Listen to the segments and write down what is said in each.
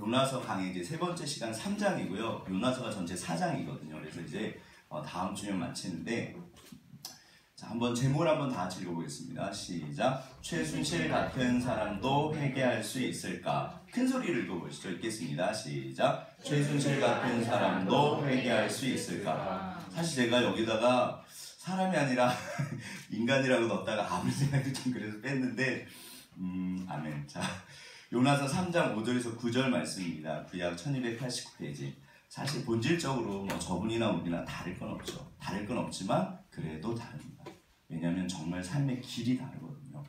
요나서 강의 이제 세 번째 시간 3장이고요. 요나서가 전체 4장이거든요. 그래서 이제 다음 주면 마치는데, 자, 한번 제목을 한번 다 같이 읽어보겠습니다. 시작. 최순실 같은 사람도 회개할 수 있을까? 큰 소리를 읽어보시죠. 읽겠습니다. 시작. 최순실 같은 사람도 회개할 수 있을까? 사실 제가 여기다가 사람이 아니라 인간이라고 넣었다가 아무 생각이 좀 그래서 뺐는데, 아멘. 자, 요나서 3장 5절에서 9절 말씀입니다. 구약 1289페이지. 사실 본질적으로 뭐 저분이나 우리나 다를 건 없죠. 다를 건 없지만 그래도 다릅니다. 왜냐하면 정말 삶의 길이 다르거든요.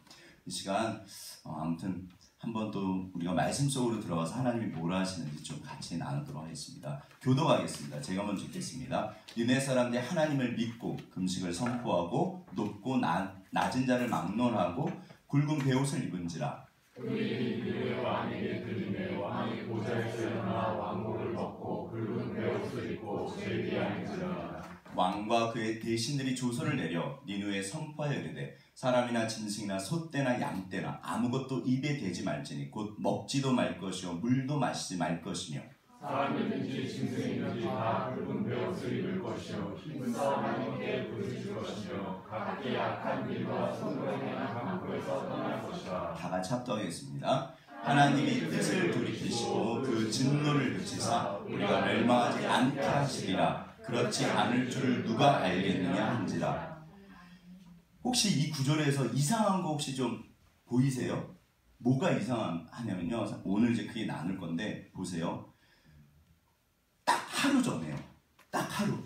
이 시간 아무튼 한번 또 우리가 말씀 속으로 들어가서 하나님이 뭐라 하시는지 좀 같이 나누도록 하겠습니다. 교도하겠습니다. 제가 먼저 읽겠습니다. 니네 사람들이 하나님을 믿고 금식을 선포하고 높고 낮은 자를 막론하고 굵은 베옷을 입은지라. 그들이 그의 왕에게 들리매 왕이 보좌에서 일어나 왕복을 벗고 굵은 베옷을 입고 제기하는지라. 왕과 그의 대신들이 조서를 내려 니누에 선포하여 이르되 사람이나 짐승이나 소떼나 양떼나 아무것도 입에 대지 말지니 곧 먹지도 말 것이요 물도 마시지 말 것이며 사람이든지 짐승이든지 다 굵은 베옷을 입을 것이요 힘은 하나님께 부르실 것이며 각기 악한 일과 손으로 행한 강구에서 떠날 것이다. 다 같이 합독하겠습니다. 하나님이 뜻을 돌이키시고 그 진노를 그치사 우리가 멸망하지 않게 하시리라. 그렇지 않을 줄 누가 알겠느냐 한지라. 혹시 이 구절에서 이상한 거 혹시 좀 보이세요? 뭐가 이상하냐면요. 오늘 이제 그게 나눌 건데 보세요. 딱 하루 전에요. 딱 하루.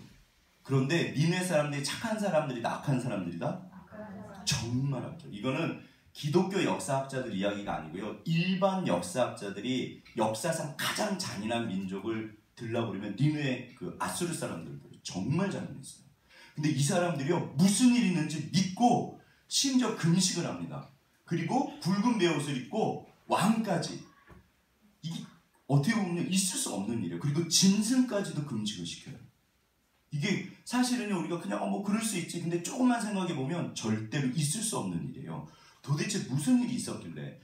그런데 니네 사람들이 착한 사람들이다, 악한 사람들이다? 정말 악해요. 이거는 기독교 역사학자들 이야기가 아니고요. 일반 역사학자들이 역사상 가장 잔인한 민족을 들라버리면 니누의 그 아수르 사람들을 정말 잔인했어요. 근데 이 사람들이요 무슨 일이 있는지 믿고 심지어 금식을 합니다. 그리고 굵은 베옷을 입고 왕까지. 이게 어떻게 보면 있을 수 없는 일이에요. 그리고 짐승까지도 금식을 시켜요. 이게 사실은요 우리가 그냥 뭐 그럴 수 있지. 근데 조금만 생각해 보면 절대로 있을 수 없는 일이에요. 도대체 무슨 일이 있었길래?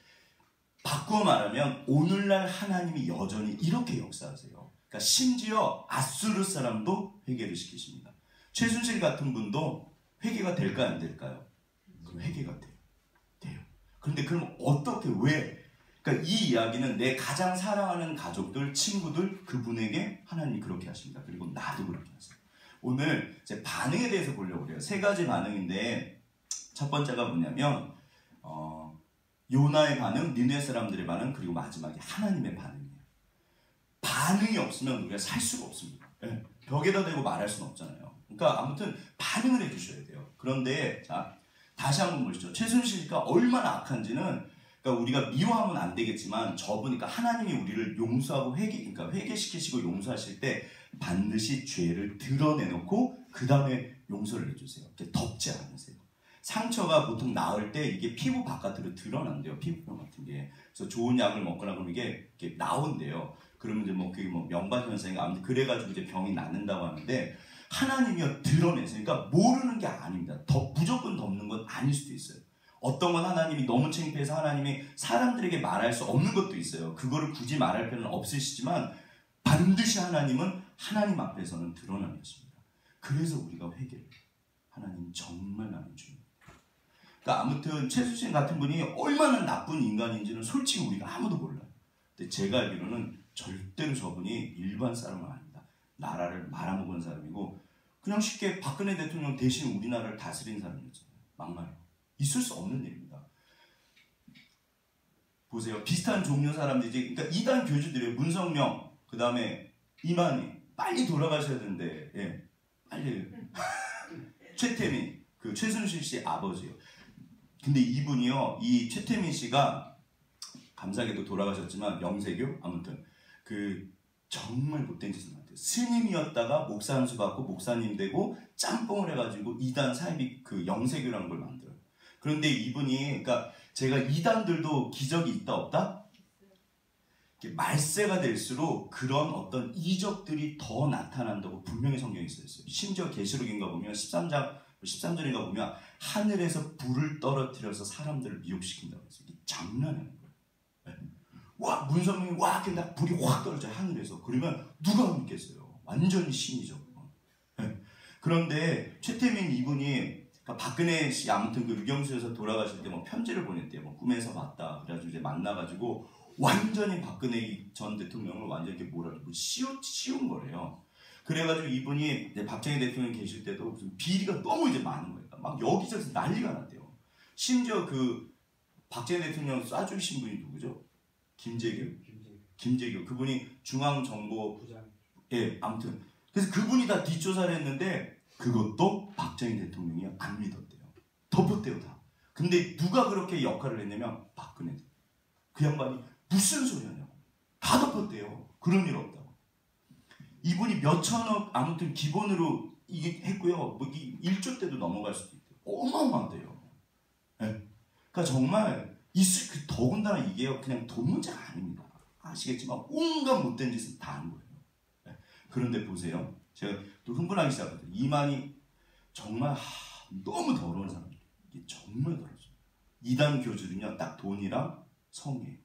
바꾸어 말하면 오늘날 하나님이 여전히 이렇게 역사하세요. 그러니까 심지어 아수르 사람도 회개를 시키십니다. 최순실 같은 분도 회개가 될까요? 안 될까요? 회개가 돼요. 돼요. 그런데 그럼 어떻게 왜? 그러니까 이 이야기는 내 가장 사랑하는 가족들, 친구들 그분에게 하나님이 그렇게 하십니다. 그리고 나도 그렇게 하세요. 오늘 제 반응에 대해서 보려고 해요. 세 가지 반응인데 첫 번째가 뭐냐면 요나의 반응, 니네 사람들의 반응, 그리고 마지막에 하나님의 반응이에요. 반응이 없으면 우리가 살 수가 없습니다. 네. 벽에다 대고 말할 수는 없잖아요. 그러니까 아무튼 반응을 해주셔야 돼요. 그런데 자 다시 한번 보시죠. 최순실이가 얼마나 악한지는 그러니까 우리가 미워하면 안 되겠지만 저분이니까 하나님이 우리를 용서하고 그러니까 회개시키시고 용서하실 때 반드시 죄를 드러내놓고 그 다음에 용서를 해주세요. 이렇게 덮지 않으세요. 상처가 보통 나을 때 이게 피부 바깥으로 드러난대요. 피부병 같은 게. 그래서 좋은 약을 먹거나 그러면 이게 이렇게 나온대요. 그러면 이제 그게 명반 현상인가 아무튼 그래가지고 이제 병이 낫는다고 하는데 하나님이요 드러내세요. 그러니까 모르는 게 아닙니다. 무조건 덮는 건 아닐 수도 있어요. 어떤 건 하나님이 너무 창피해서 하나님이 사람들에게 말할 수 없는 것도 있어요. 그거를 굳이 말할 필요는 없으시지만 반드시 하나님은 하나님 앞에서는 드러나는 것입니다. 그래서 우리가 회개를 하나님 정말 나는 주입니다. 그러니까 아무튼 최순실 같은 분이 얼마나 나쁜 인간인지는 솔직히 우리가 아무도 몰라요. 근데 제가 알기로는 절대로 저분이 일반 사람은 아닙니다. 나라를 말아먹은 사람이고 그냥 쉽게 박근혜 대통령 대신 우리나라를 다스린 사람이었잖아요. 막말로. 있을 수 없는 일입니다. 보세요. 비슷한 종류 사람들이 그러니까 이단 교주들이에요. 문성명, 그 다음에 이만희 빨리 돌아가셔야 되는데 예, 빨리 최태민, 그 최순실 씨 아버지요. 근데 이분이요, 이 최태민 씨가 감사하게도 돌아가셨지만 영세교 아무튼 그 정말 못된 짓을 못해요. 스님이었다가 목사 한수 받고 목사님 되고 짬뽕을 해가지고 이단 사이비 그 영세교라는 걸 만들어요. 그런데 이분이 그러니까 제가 이단들도 기적이 있다 없다? 말세가 될수록 그런 어떤 이적들이 더 나타난다고 분명히 성경에 써있어요. 심지어 계시록인가 보면 13절인가 보면 하늘에서 불을 떨어뜨려서 사람들을 미혹시킨다고 했어요. 이게 장난이 아닌 거예요. 네. 와 문선명이 와 그냥 불이 확 떨어져요 하늘에서. 그러면 누가 믿겠어요? 완전히 신이죠. 네. 그런데 최태민 이분이 그러니까 박근혜 씨 아무튼 그 유경수에서 돌아가실 때 뭐 편지를 보냈대요. 뭐 꿈에서 봤다. 그래가지고 이제 만나가지고 완전히 박근혜 전 대통령을 완전히 이렇게 뭐라 그러고 씌운 거래요. 그래가지고 이분이 이제 박정희 대통령 계실 때도 무슨 비리가 너무 이제 많은 거예요. 막 여기저기서 난리가 났대요. 심지어 그 박정희 대통령 쏴주신 분이 누구죠? 김재규. 그분이 중앙정보 예, 아무튼 그래서 그분이 다 뒷조사를 했는데 그것도 박정희 대통령이 안 믿었대요. 덮었대요 다. 근데 누가 그렇게 역할을 했냐면 박근혜. 그 양반이 무슨 소리 하냐고. 다 덮었대요. 그런 일 없다고. 이분이 몇천억 아무튼 기본으로 이게 했고요. 뭐 1조 때도 넘어갈 수도 있대요. 어마어마하대요. 네. 그러니까 정말 더군다나 이게요. 그냥 돈 문제가 아닙니다. 아시겠지만 온갖 못된 짓을 다 하는 거예요. 네. 그런데 보세요. 제가 또 흥분하기 시작했어요. 이만희 정말 너무 더러운 사람들. 이게 정말 더럽죠. 이단 교주는요. 딱 돈이랑 성이에요.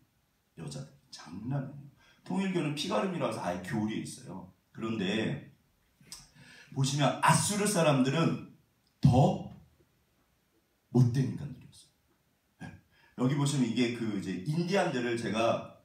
여자들. 장난이에요. 통일교는 피가름이라서 아예 교리에 있어요. 그런데 보시면 아수르 사람들은 더 못된 인간들이었어요. 네. 여기 보시면 이게 그 이제 인디안들을 제가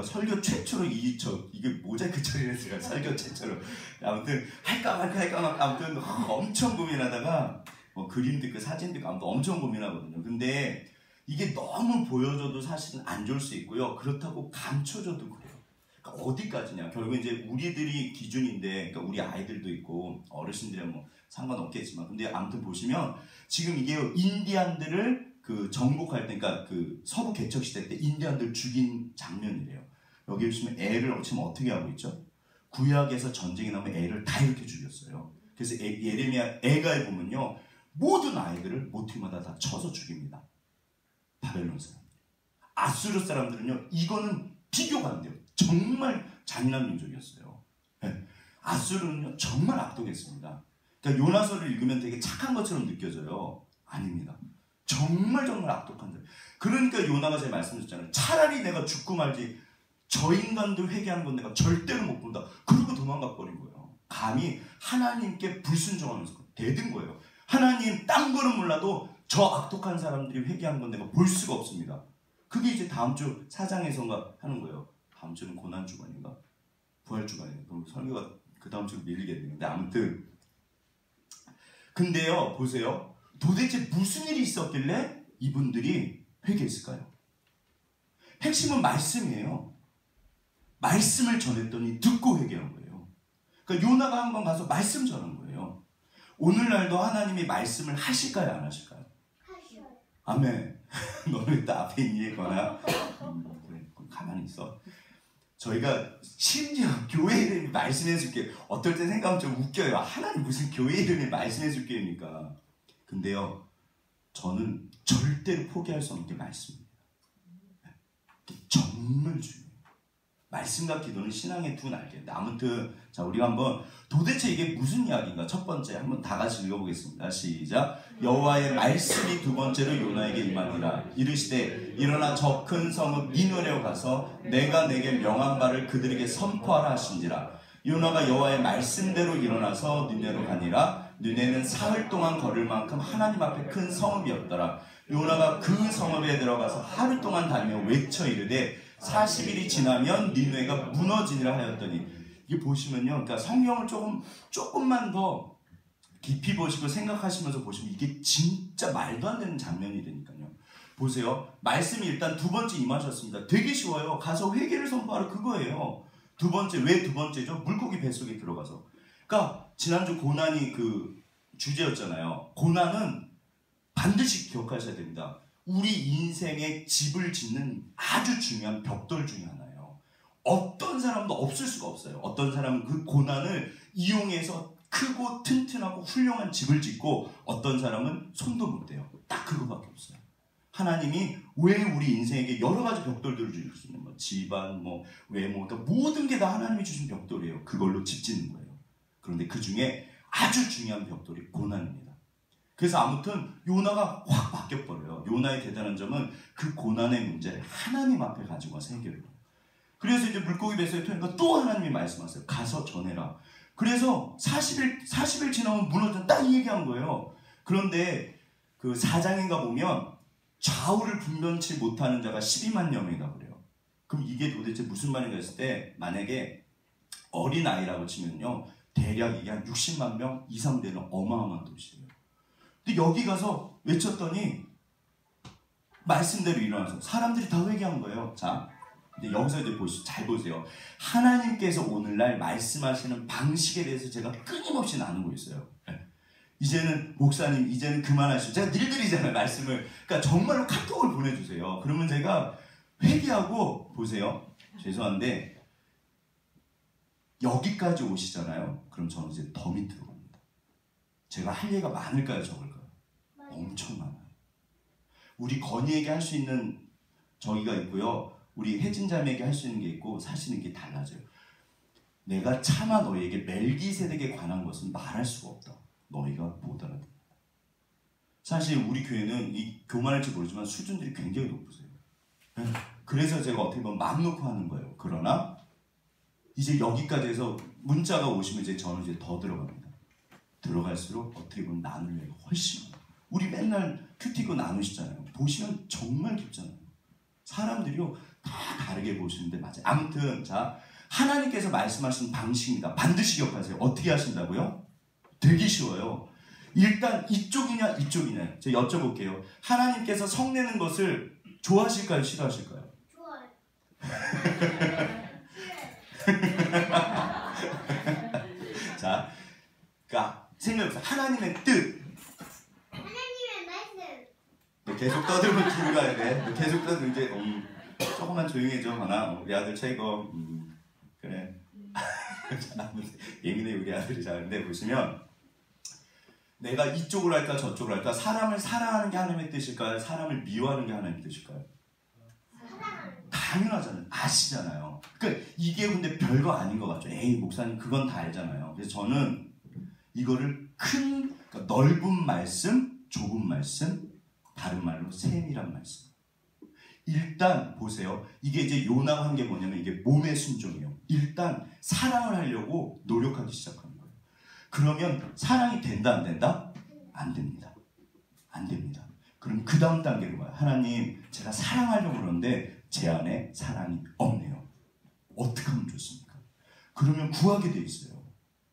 설교 최초로 이게 모자이크 처리를 했어요. 설교 최초로. 아무튼 할까 말까 아무튼 엄청 고민하다가 뭐 그림도 있고 사진도 있고 아무튼 엄청 고민하거든요. 근데 이게 너무 보여줘도 사실은 안 좋을 수 있고요. 그렇다고 감춰줘도 그래요. 그러니까 어디까지냐. 결국 이제 우리들이 기준인데, 그러니까 우리 아이들도 있고 어르신들은 뭐 상관없겠지만, 근데 아무튼 보시면 지금 이게 인디안들을 그 정복할 때, 그러니까 그 서부 개척 시대 때 인디안들 죽인 장면이래요. 여기 보시면 애를 지금 어떻게 하고 있죠? 구약에서 전쟁이 나면 애를 다 이렇게 죽였어요. 그래서 예레미야 애가에 보면요, 모든 아이들을 모티마다 다 쳐서 죽입니다. 바벨론 사람. 아수르 사람들은요, 이거는 비교가 안 돼요. 정말 잔인한 민족이었어요. 네. 아수르는요, 정말 악독했습니다. 그러니까 요나서를 읽으면 되게 착한 것처럼 느껴져요. 아닙니다. 정말 악독한 자. 그러니까 요나가 제가 말씀드렸잖아요. 차라리 내가 죽고 말지 저 인간들 회개하는 건 내가 절대로 못 본다. 그러고 도망가 버린 거예요. 감히 하나님께 불순종하면서 대든 거예요. 하나님 딴 거는 몰라도 저 악독한 사람들이 회개하는 건 내가 볼 수가 없습니다. 그게 이제 다음 주 4장에서인가 하는 거예요. 다음 주는 고난주간인가? 부활주간인가? 그럼 설교가 그 다음 주로 밀리겠네요. 근데 아무튼 근데요, 보세요. 도대체 무슨 일이 있었길래 이분들이 회개했을까요? 핵심은 말씀이에요. 말씀을 전했더니 듣고 회개한 거예요. 그러니까 요나가 한번 가서 말씀 전한 거예요. 오늘날도 하나님이 말씀을 하실까요? 안 하실까요? 하셔요. 아멘. 너는 또 앞에 있거나 그래, 가만히 있어. 저희가 심지어 교회 이름이 말씀해줄게. 어떨 때 생각하면 좀 웃겨요. 하나님 무슨 교회 이름이 말씀해줄게니까. 근데요, 저는 절대로 포기할 수 없는 게 말씀입니다. 정말 중요해요. 말씀과 기도는 신앙의 두 날개인데, 아무튼 자, 우리가 한번 도대체 이게 무슨 이야기인가. 첫 번째 한번 다 같이 읽어보겠습니다. 시작. 여호와의 말씀이 두 번째로 요나에게 임하니라. 이르시되 일어나 저 큰 성읍 니느웨로 가서 내가 내게 명한 바를 그들에게 선포하라 하신지라. 요나가 여호와의 말씀대로 일어나서 니느웨로 가니라. 니느웨는 사흘 동안 걸을 만큼 하나님 앞에 큰 성읍이었더라. 요나가 그 성읍에 들어가서 하루 동안 다니며 외쳐 이르되 40일이 지나면 니느웨가 무너지니라 하였더니, 이게 보시면요, 그러니까 성경을 조금만 더 깊이 보시고 생각하시면서 보시면 이게 진짜 말도 안 되는 장면이라니까요. 보세요. 말씀이 일단 두 번째 임하셨습니다. 되게 쉬워요. 가서 회개를 선포하라, 그거예요. 두 번째, 왜 두 번째죠? 물고기 뱃속에 들어가서. 그러니까 지난주 고난이 그 주제였잖아요. 고난은 반드시 기억하셔야 됩니다. 우리 인생의 집을 짓는 아주 중요한 벽돌 중에 하나예요. 어떤 사람도 없을 수가 없어요. 어떤 사람은 그 고난을 이용해서 크고 튼튼하고 훌륭한 집을 짓고, 어떤 사람은 손도 못 대요. 딱 그거밖에 없어요. 하나님이 왜 우리 인생에게 여러 가지 벽돌들을 주셨어요. 뭐 집안, 뭐 외모, 그러니까 모든 게 다 하나님이 주신 벽돌이에요. 그걸로 집 짓는 거예요. 그런데 그 중에 아주 중요한 벽돌이 고난입니다. 그래서 아무튼 요나가 확 바뀌어버려요. 요나의 대단한 점은 그 고난의 문제를 하나님 앞에 가지고 와서 해결해요. 그래서 이제 물고기 뱃속에 토니까 또 하나님이 말씀하세요. 가서 전해라. 그래서 40일 지나면 무너져 딱 이 얘기한 거예요. 그런데 그 4장인가 보면 좌우를 분변치 못하는 자가 12만 명이다 그래요. 그럼 이게 도대체 무슨 말인가 했을 때 만약에 어린아이라고 치면요. 대략 이게 한 60만 명 이상 되는 어마어마한 도시예요. 근데 여기 가서 외쳤더니 말씀대로 일어나서 사람들이 다 회개한 거예요. 자, 근데 여기서 이제 잘 보세요. 하나님께서 오늘날 말씀하시는 방식에 대해서 제가 끊임없이 나누고 있어요. 이제는 목사님 이제는 그만하시고 제가 늘 드리잖아요 말씀을. 그러니까 정말로 카톡을 보내주세요. 그러면 제가 회개하고 보세요. 죄송한데 여기까지 오시잖아요. 그럼 저는 이제 더 밑으로 갑니다. 제가 할 얘기가 많을까요 적을까요? 엄청 많아요. 우리 건이에게 할 수 있는 저기가 있고요. 우리 혜진자매에게 할 수 있는 게 있고 사실은 이게 달라져요. 내가 차마 너희에게 멜기세덱에 관한 것은 말할 수가 없다. 너희가 못 알아듣는다. 사실 우리 교회는 이 교만할지 모르지만 수준들이 굉장히 높으세요. 그래서 제가 어떻게 보면 마음 놓고 하는 거예요. 그러나 이제 여기까지 해서 문자가 오시면 이제 저는 이제 더 들어갑니다. 들어갈수록 어떻게 보면 나눌 얘기가 훨씬 많아요. 우리 맨날 큐티고 나누시잖아요. 보시면 정말 깊잖아요. 사람들이요 다 다르게 보시는데 맞아요. 아무튼 자 하나님께서 말씀하신 방식입니다. 반드시 기억하세요. 어떻게 하신다고요? 되게 쉬워요. 일단 이쪽이냐 이쪽이냐 제가 여쭤볼게요. 하나님께서 성내는 것을 좋아하실까요? 싫어하실까요? 좋아요. 자, 그러니까 생각해보세요. 하나님의 뜻. 하나님의 말씀. 너 계속 떠들면 뒤로 가야 돼. 너 계속 떠들면 이제 조금만 조용히 해줘 하나. 우리 아들 최고. 그래. 예민해 우리 아들이 잘하는데 보시면 내가 이쪽으로 할까 저쪽으로 할까? 사람을 사랑하는 게 하나님의 뜻일까요? 사람을 미워하는 게 하나님의 뜻일까요? 당연하잖아요. 아시잖아요. 그러니까 이게 근데 별거 아닌 것 같죠. 에이 목사님 그건 다 알잖아요. 그래서 저는 이거를 그러니까 넓은 말씀, 좁은 말씀, 다른 말로 세밀한 말씀. 일단 보세요. 이게 이제 요나가 한 게 뭐냐면 이게 몸의 순종이에요. 일단 사랑을 하려고 노력하기 시작하는 거예요. 그러면 사랑이 된다 안 된다? 안 됩니다. 안 됩니다. 그럼 그 다음 단계로 가요. 하나님 제가 사랑하려고 그러는데 제 안에 사랑이 없네요. 어떻게 하면 좋습니까? 그러면 구하게 돼 있어요.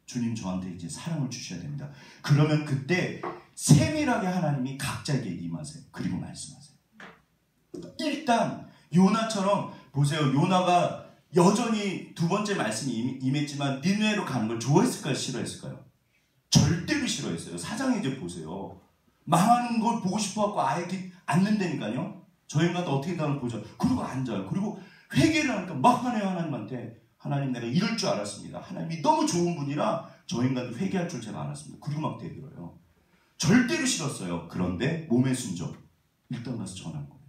주님 저한테 이제 사랑을 주셔야 됩니다. 그러면 그때 세밀하게 하나님이 각자에게 임하세요. 그리고 말씀하세요. 일단 요나처럼 보세요. 요나가 여전히 두 번째 말씀이 임했지만 니느웨로 가는 걸 좋아했을까요? 싫어했을까요? 절대로 싫어했어요. 사장이 이제 보세요. 망하는 걸 보고 싶어갖고 아예 이렇게 앉는다니까요. 저 인간도 어떻게 다는 보죠. 그리고 앉아요. 그리고 회개를 하니까 막 하네요. 하나님한테. 하나님 내가 이럴 줄 알았습니다. 하나님이 너무 좋은 분이라 저 인간도 회개할 줄 제가 알았습니다. 그리고 막 대들어요. 절대로 싫었어요. 그런데 몸의 순종. 일단 가서 전한 거예요.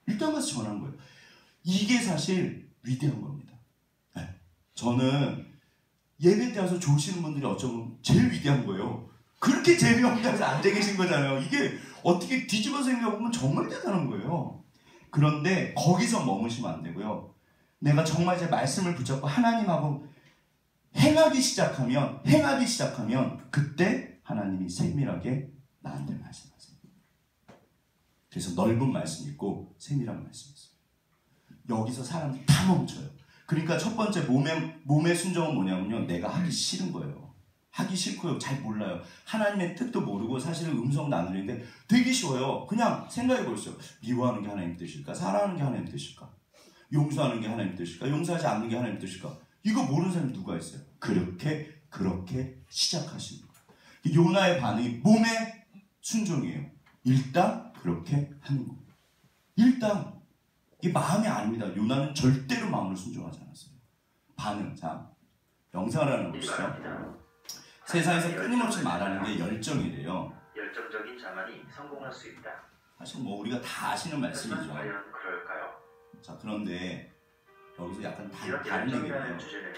일단 가서 전한 거예요. 이게 사실 위대한 겁니다. 네. 저는 예배 때 와서 좋으시는 분들이 어쩌면 제일 위대한 거예요. 그렇게 재미없게 해서 앉아 계신 거잖아요. 이게 어떻게 뒤집어서 생각해보면 정말 대단한 거예요. 그런데 거기서 머무시면 안 되고요. 내가 정말 제 말씀을 붙잡고 하나님하고 행하기 시작하면 그때 하나님이 세밀하게 나한테 말씀하세요. 그래서 넓은 말씀이 있고 세밀한 말씀이 있어요. 여기서 사람들이 다 멈춰요. 그러니까 첫 번째 몸의 순종은 뭐냐면요. 내가 하기 싫은 거예요. 하기 싫고요. 잘 몰라요. 하나님의 뜻도 모르고 사실은 음성 나누는데 되게 쉬워요. 그냥 생각해 보세요. 미워하는 게 하나님 뜻일까? 사랑하는 게 하나님 뜻일까? 용서하는 게 하나님 뜻일까? 용서하지 않는 게 하나님 뜻일까? 이거 모르는 사람이 누가 있어요? 그렇게 시작하시는 거예요. 요나의 반응이 몸의 순종이에요. 일단 그렇게 하는 거예요. 일단 이게 마음이 아닙니다. 요나는 절대로 마음을 순종하지 않았어요. 반응. 자, 영상을 하나 보시죠. 세상에서 끊임없이 말하는 게 열정이래요. 열정적인 자만이 성공할 수 있다. 사실 뭐 우리가 다 아시는 말씀이죠. 과연 그럴까요? 자, 그런데 여기서 약간 이런 다른 열정이라는 얘기예요. 주제는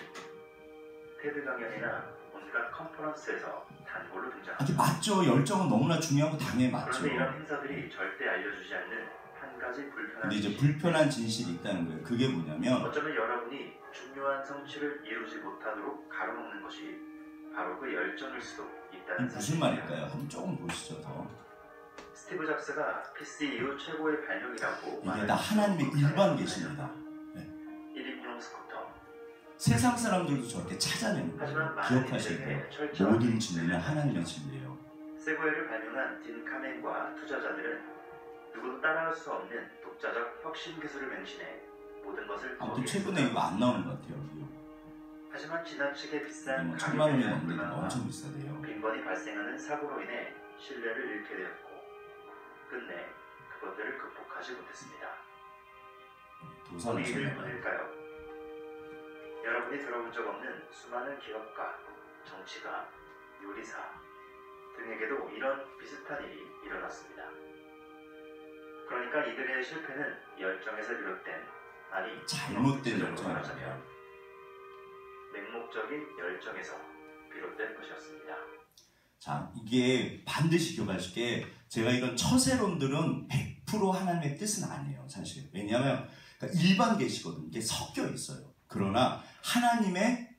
테드 강연이나 온갖 컨퍼런스에서 단골로 이게 등장합니다. 맞죠. 열정은 너무나 중요하고 당연히 맞죠. 그런데 이런 행사들이 절대 알려주지 않는 한 가지 불편한 근데 이제 진실. 불편한 진실이 있다는 거예요. 그게 뭐냐면 어쩌면 여러분이 중요한 성취를 이루지 못하도록 가로막는 것이 바로 그 열정일 수도 있다는 무슨 사실입니다. 말일까요? 한번 조금 보시죠. 더. 스티브 잡스가 PC 이후 최고의 발명이라고 이게 다 하나님의 일반 계시입니다. 1인용 스쿠터. 세상 사람들도 저렇게 찾아내는 하지만 거예요. 많은 기억하실 때 인생의 철저한 모든 진리는 하나님의 진리예요. 세고야를 발명한 딘 카멘과 투자자들은 누구도 따라할 수 없는 독자적 혁신 기술을 맹신해 모든 것을 아무튼 거기에 최근에 이거 안 나오는 것 같아요. 이거. 하지만 지나치게 비싼 뭐 가격에 1,000만 원이 대한 넘는데 불만과 엄청 비싸대요. 빈번히 발생하는 사고로 인해 신뢰를 잃게 되었고 끝내 그것들을 극복하지 못했습니다. 도산을 어느 일을 쳤나봐요. 뿐일까요? 여러분이 들어본 적 없는 수많은 기업가, 정치가, 요리사 등에게도 이런 비슷한 일이 일어났습니다. 그러니까 이들의 실패는 열정에서 비롯된, 아니 잘못된 구체적으로 열정이라고요. 말하자면 맹목적인 열정에서 비롯된 것이었습니다. 자, 이게 반드시 기억하실 게 제가 이런 처세론들은 100% 하나님의 뜻은 아니에요. 사실. 왜냐하면 그러니까 일반 계시거든요. 이게 섞여 있어요. 그러나 하나님의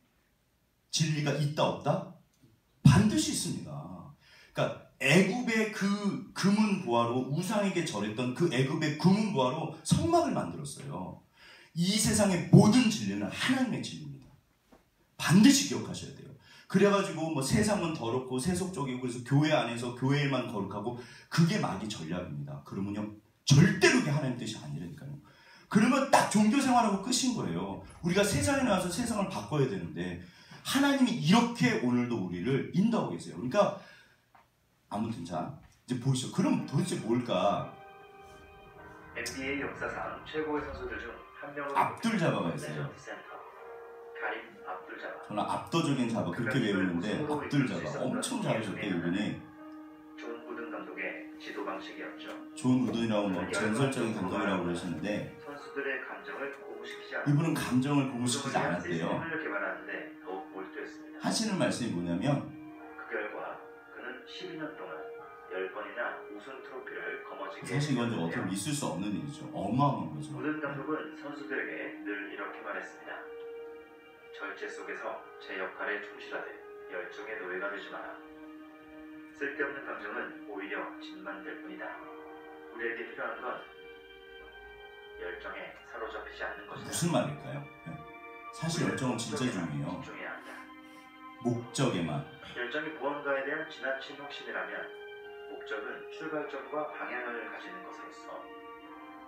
진리가 있다 없다? 반드시 있습니다. 그러니까 애굽의 그 금은 보화로 우상에게 절했던 그 애굽의 금은 보화로 성막을 만들었어요. 이 세상의 모든 진리는 하나님의 진리입니다. 반드시 기억하셔야 돼요. 그래가지고 뭐 세상은 더럽고 세속적이고 그래서 교회 안에서 교회만 거룩하고 그게 마귀 전략입니다. 그러면요 절대로 그게 하나님 뜻이 아니라니까요. 그러면 딱 종교 생활하고 끝인 거예요. 우리가 세상에 나와서 세상을 바꿔야 되는데 하나님이 이렇게 오늘도 우리를 인도하고 계세요. 그러니까 아무튼 자 이제 보시죠. 그럼 도대체 뭘까? NBA 역사상 최고의 선수들 중 한 명으로 압둘 자바가 있어요. 레전드 센터 가림 압둘 자바. 저는 압도적인 자바 그렇게 외우는데 압둘 자바 엄청 잘하셨대요. 이분이 존 우든 감독의 지도 방식이었죠. 존 우든이라고 뭐 전설적인 감독이라고 그러시는데 선수들의 감정을 고무시키지 않고 이분은 감정을 고무시키지 않았대요. 시스템을 개발하는데 더욱 몰두했습니다. 하시는 말씀이 뭐냐면 그 결과 그는 12년 동안 10번이나 우승 트로피를 거머쥐게 사실 이건 좀 했는데요. 어떻게 있을 수 없는 일이죠. 어마어마한 거죠. 우든 감독은 선수들에게 늘 이렇게 말했습니다. 절제 속에서 제 역할에 충실하되 열정의 노예가 되지 마라. 쓸데없는 감정은 오히려 짐만 될 뿐이다. 우리에게 필요한 건 열정에 사로잡히지 않는 것이다. 무슨 말일까요? 네. 사실 열정은 진짜 중요해요. 집중해야 한다. 목적에만. 열정이 무언가에 대한 지나친 확신이라면 목적은 출발점과 방향을 가지는 것으로서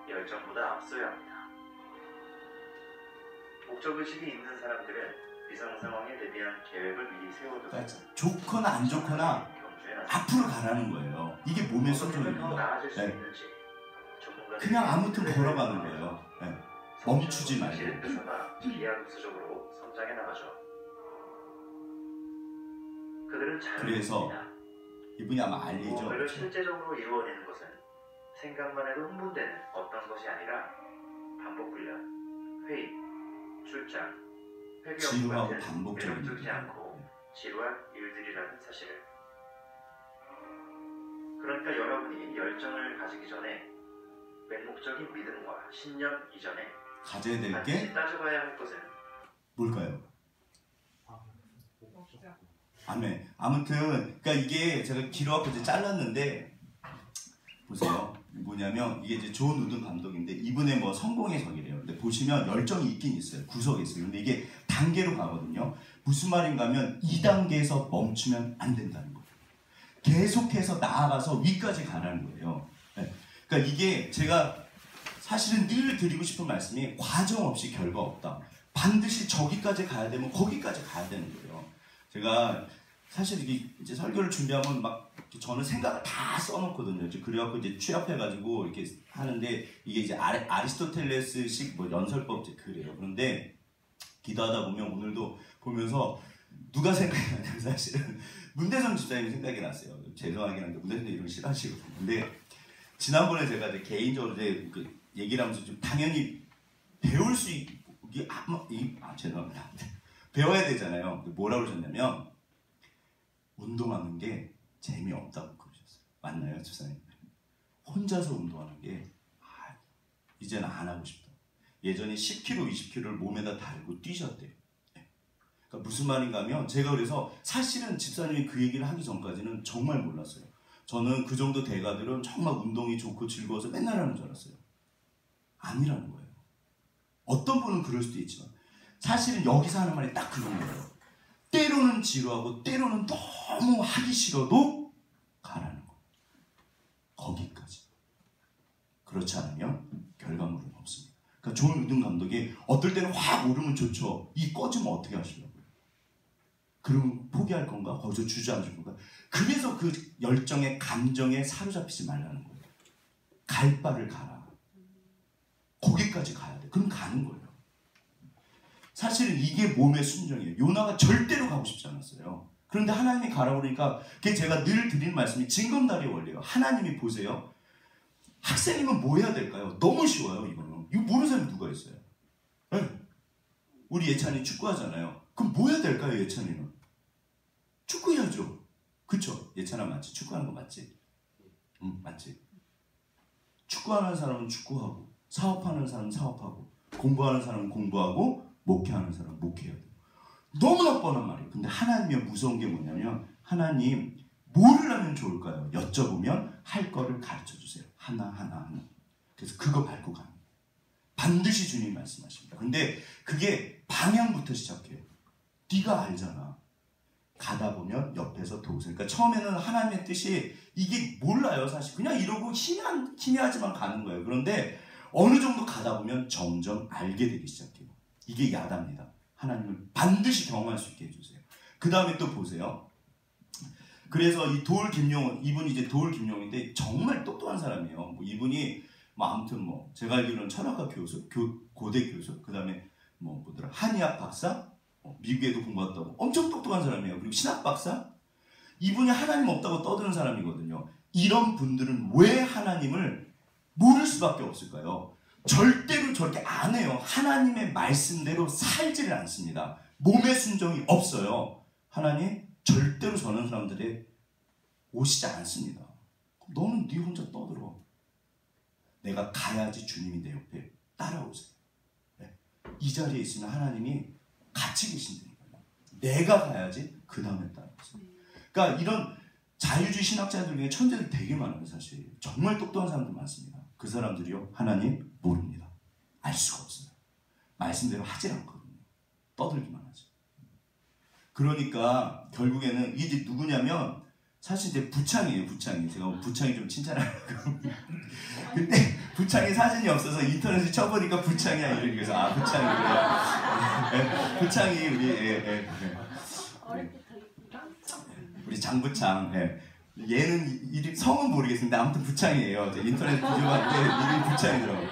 열정보다 앞서야 합니다. 목적의식이 있는 사람들은 비상 상황에 대비한 계획을 미리 세워두고 그러니까 좋거나 안 좋거나 경주에 나섭니다. 앞으로 가라는 거예요. 이게 몸의 어떻게 하면 더 소중입니다. 나아질 수 네. 있는지 전문가들이 그냥 아무튼 걸어가는 거예요. 네. 멈추지 말고. 가 비약수적으로 성장해 나가죠. 그들은 잘 그래서 모릅니다. 이분이 아마 알리죠. 무언가를 그렇죠? 실제적으로 이루어내는 것은 생각만 해도 흥분되는 어떤 것이 아니라 반복 훈련, 회의, 출장, 회계 업무 지루하고 같은 반복적인 매력적이지 일이에요. 않고 지루한 일들이라는 사실을. 그러니까 여러분이 열정을 가지기 전에 맹목적인 믿음과 신념 이전에 가져야 될 게 반드시 따져봐야 할 것은 뭘까요? 아멘. 아무튼 그러니까 이게 제가 길어갖고 이제 잘랐는데 보세요. 뭐냐면 이게 이제 존 우든 감독인데 이분의 뭐 성공의 적이래요. 근데 보시면 열정이 있긴 있어요. 구석에 있어요. 근데 이게 단계로 가거든요. 무슨 말인가 하면 2단계에서 멈추면 안 된다는 거예요. 계속해서 나아가서 위까지 가라는 거예요. 네. 그러니까 이게 제가 사실은 늘 드리고 싶은 말씀이 과정 없이 결과 없다. 반드시 저기까지 가야 되면 거기까지 가야 되는 거예요. 제가 사실 이게 이제 설교를 준비하면 막 저는 생각을 다 써놓거든요. 이제 그래갖고 이제 취합해가지고 이렇게 하는데 이게 이제 아리스토텔레스식 뭐 연설법 이제 그래요. 그런데 기도하다 보면 오늘도 보면서 누가 생각이 나냐면 사실은 문대성 집사님 생각이 났어요. 죄송하긴 한데 문대성 이런 거 싫어하시거든요. 근데 지난번에 제가 이제 개인적으로 이제 그 얘기를 하면서 좀 당연히 배울 수 죄송합니다. 배워야 되잖아요. 뭐라고 그러셨냐면 운동하는 게 재미없다고 그러셨어요. 맞나요, 집사님? 혼자서 운동하는 게 이제는 안 하고 싶다. 예전에 10kg, 20kg를 몸에다 달고 뛰셨대요. 그러니까 무슨 말인가 하면 제가 그래서 사실은 집사님이 그 얘기를 하기 전까지는 정말 몰랐어요. 저는 그 정도 대가들은 정말 운동이 좋고 즐거워서 맨날 하는 줄 알았어요. 아니라는 거예요. 어떤 분은 그럴 수도 있지만 사실은 여기서 하는 말이 딱 그런 거예요. 때로는 지루하고 때로는 너무 하기 싫어도 가라는 거. 거기까지. 그렇지 않으면 결과물은 없습니다. 그러니까 존 우든 감독이 어떨 때는 확 오르면 좋죠. 이 꺼지면 어떻게 하시려고요? 그러면 포기할 건가? 거기서 주저앉을 건가? 그래서 그 열정의 감정에 사로잡히지 말라는 거예요. 갈 바를 가라. 거기까지 가야 돼. 그럼 가는 거예요. 사실은 이게 몸의 순정이에요. 요나가 절대로 가고 싶지 않았어요. 그런데 하나님이 가라고 그러니까 그게 제가 늘 드리는 말씀이 징검다리의 원리예요. 하나님이 보세요. 학생이면 뭐 해야 될까요? 너무 쉬워요. 이거는. 이거 모르는 사람이 누가 있어요? 네. 우리 예찬이 축구하잖아요. 그럼 뭐 해야 될까요? 예찬이는? 축구해야죠. 그쵸? 예찬아 맞지? 축구하는 거 맞지? 응, 맞지? 축구하는 사람은 축구하고 사업하는 사람은 사업하고 공부하는 사람은 공부하고 목회하는 사람은 목회해야 돼요. 너무나 뻔한 말이에요. 근데 하나님이 무서운 게 뭐냐면 하나님 뭐를 하면 좋을까요? 여쭤보면 할 거를 가르쳐주세요. 하나. 그래서 그거 밟고 가는 거예요. 반드시 주님이 말씀하십니다. 근데 그게 방향부터 시작해요. 네가 알잖아. 가다 보면 옆에서 도우세요. 그러니까 처음에는 하나님의 뜻이 이게 몰라요. 사실 그냥 이러고 희미하지만 가는 거예요. 그런데 어느 정도 가다 보면 점점 알게 되기 시작해요. 이게 야답니다. 하나님을 반드시 경험할 수 있게 해주세요. 그 다음에 또 보세요. 그래서 이 도울 김용은, 이분이 이제 도울 김용인데 정말 똑똑한 사람이에요. 뭐 이분이 아무튼 제가 알기로는 철학과 교수, 고대 교수, 그 다음에 뭐더라 한의학 박사, 미국에도 공부했다고 엄청 똑똑한 사람이에요. 그리고 신학 박사. 이분이 하나님 없다고 떠드는 사람이거든요. 이런 분들은 왜 하나님을 모를 수밖에 없을까요? 절대로 저렇게 안 해요. 하나님의 말씀대로 살지를 않습니다. 몸의 순종이 없어요. 하나님 절대로 저런 사람들에 오시지 않습니다. 너는 네 혼자 떠들어. 내가 가야지 주님이 내 옆에 따라오세요. 네. 이 자리에 있으면 하나님이 같이 계신다니까요. 내가 가야지 그 다음에 따라오세요. 그러니까 이런 자유주의 신학자들 중에 천재들 되게 많아요. 사실 정말 똑똑한 사람들 많습니다. 그 사람들이요 하나님 모릅니다. 알 수가 없어요. 말씀대로 하질 않거든요. 떠들기만 하죠. 그러니까 결국에는 이게 누구냐면 사실 이제 부창이에요. 부창이. 제가 부창이 좀 칭찬하려고. 근데 부창이 사진이 없어서 인터넷에 쳐보니까 부창이야 이래서 부창이. 부창이 우리 장부창. 얘는 이름 성은 모르겠는데 아무튼 부창이에요. 인터넷 비교봤는데 이름이 부창이더라고요.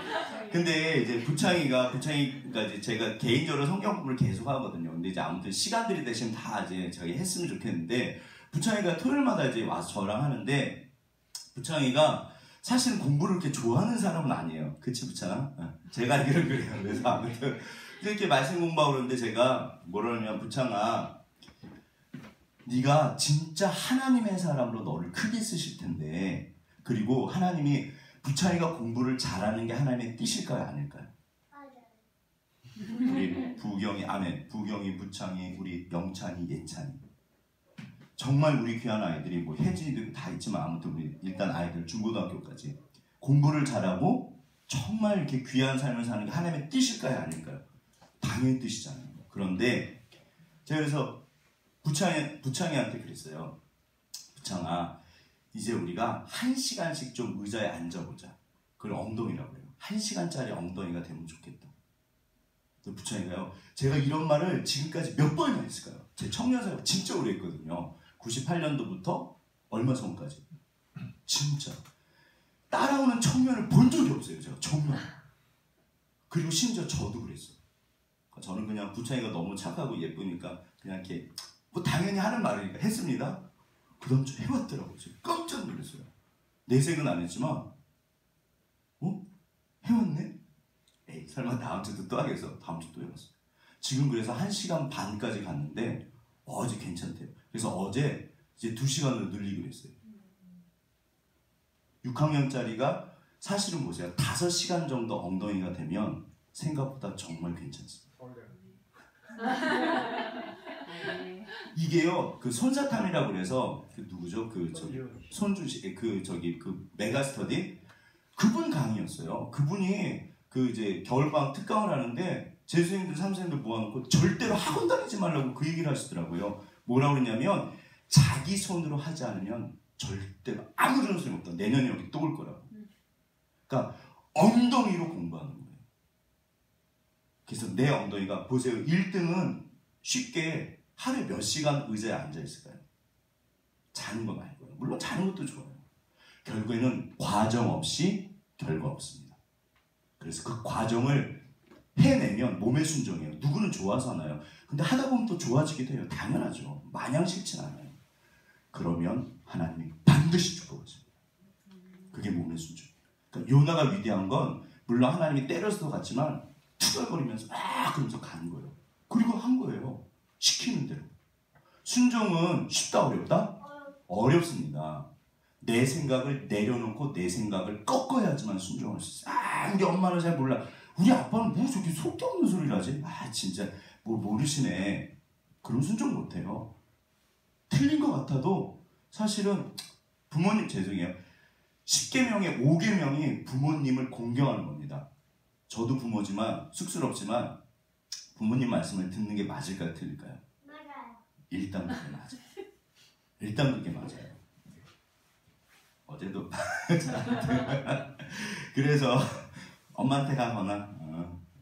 근데 이제 부창이가 이제 제가 개인적으로 성경 공부를 계속 하거든요. 근데 이제 아무튼 시간들이 되시면 다 이제 제가 했으면 좋겠는데 부창이가 토요일마다 이제 와서 저랑 하는데 부창이가 사실 공부를 그렇게 좋아하는 사람은 아니에요. 그치 부창아? 제가 알기로는 그래요. 그래서 아무튼 이렇게 말씀 공부하고 그러는데 제가 뭐라냐면 부창아 네가 진짜 하나님의 사람으로 너를 크게 쓰실 텐데 그리고 하나님이 부창이가 공부를 잘하는 게 하나님의 뜻일까요? 아닐까요? 우리 부경이 아멘 부경이 부창이 우리 영찬이 예찬이 정말 우리 귀한 아이들이 혜진이도 다 있지만 아무튼 우리 일단 아이들 중고등학교까지 공부를 잘하고 정말 이렇게 귀한 삶을 사는 게 하나님의 뜻일까요? 아닐까요? 당연히 뜻이잖아요. 그런데 제가 그래서 부창이한테 그랬어요. 부창아 이제 우리가 1시간씩 좀 의자에 앉아보자. 그걸 엉덩이라고 해요. 1시간짜리 엉덩이가 되면 좋겠다. 부창이가요. 제가 이런 말을 지금까지 몇 번이나 했을까요? 제 청년생활 진짜 오래 했거든요. 98년도부터 얼마 전까지. 진짜. 따라오는 청년을 본 적이 없어요. 제가 정말. 그리고 심지어 저도 그랬어요. 저는 그냥 부창이가 너무 착하고 예쁘니까 그냥 이렇게 당연히 하는 말이니까 했습니다. 그 다음 주 해왔더라고요. 제가 깜짝 놀랐어요. 내색은 안 했지만 해왔네? 에이 설마 다음 주도 또 하겠어. 다음 주 또 해왔어. 지금 그래서 1시간 반까지 갔는데 어제 괜찮대요. 그래서 어제 이제 2시간으로 늘리기로 했어요. 6학년짜리가 사실은 보세요. 5시간 정도 엉덩이가 되면 생각보다 정말 괜찮습니다. 이게요, 그 손사탐이라고 그래서 그 누구죠? 그 저기 손주시 그 저기 그 메가스터디 그분 강의였어요. 그분이 그 이제 겨울방학 특강을 하는데 재수생들, 삼수생들 모아놓고 절대로 학원 다니지 말라고 그 얘기를 하시더라고요. 뭐라고 그랬냐면 자기 손으로 하지 않으면 절대로 아무런 소용 없다. 내년에 여기 또 올 거라고. 그러니까 엉덩이로 공부하는 거예요. 그래서 내 엉덩이가 보세요. 1등은 쉽게 하루에 몇 시간 의자에 앉아 있을까요? 자는 거 말고요. 물론 자는 것도 좋아요. 결국에는 과정 없이 결과 없습니다. 그래서 그 과정을 해내면 몸의 순종이에요. 누구는 좋아서 하나요? 근데 하다 보면 또 좋아지기도 해요. 당연하죠. 마냥 싫진 않아요. 그러면 하나님이 반드시 축복하십니다. 그게 몸의 순종. 그러니까 요나가 위대한 건 물론 하나님이 때려서도 갔지만 투덜거리면서 막 그러면서 간 거예요. 그리고 한 거예요. 시키는 대로. 순종은 쉽다 어렵다? 어렵습니다. 내 생각을 내려놓고 내 생각을 꺾어야지만 순종할 수 있어요. 우리 엄마는 잘 몰라. 우리 아빠는 뭐 저렇게 속도 없는 소리를 하지? 진짜 뭐 모르시네. 그런 순종 못해요. 틀린 것 같아도 사실은 부모님 죄송해요. 10계명의 5계명이 부모님을 공경하는 겁니다. 저도 부모지만 쑥스럽지만 부모님 말씀을 듣는 게 맞을까요? 틀릴까요? 맞아요. 일단 그게 맞아요. 일단 그게 맞아요. 어제도 그래서 엄마한테 가거나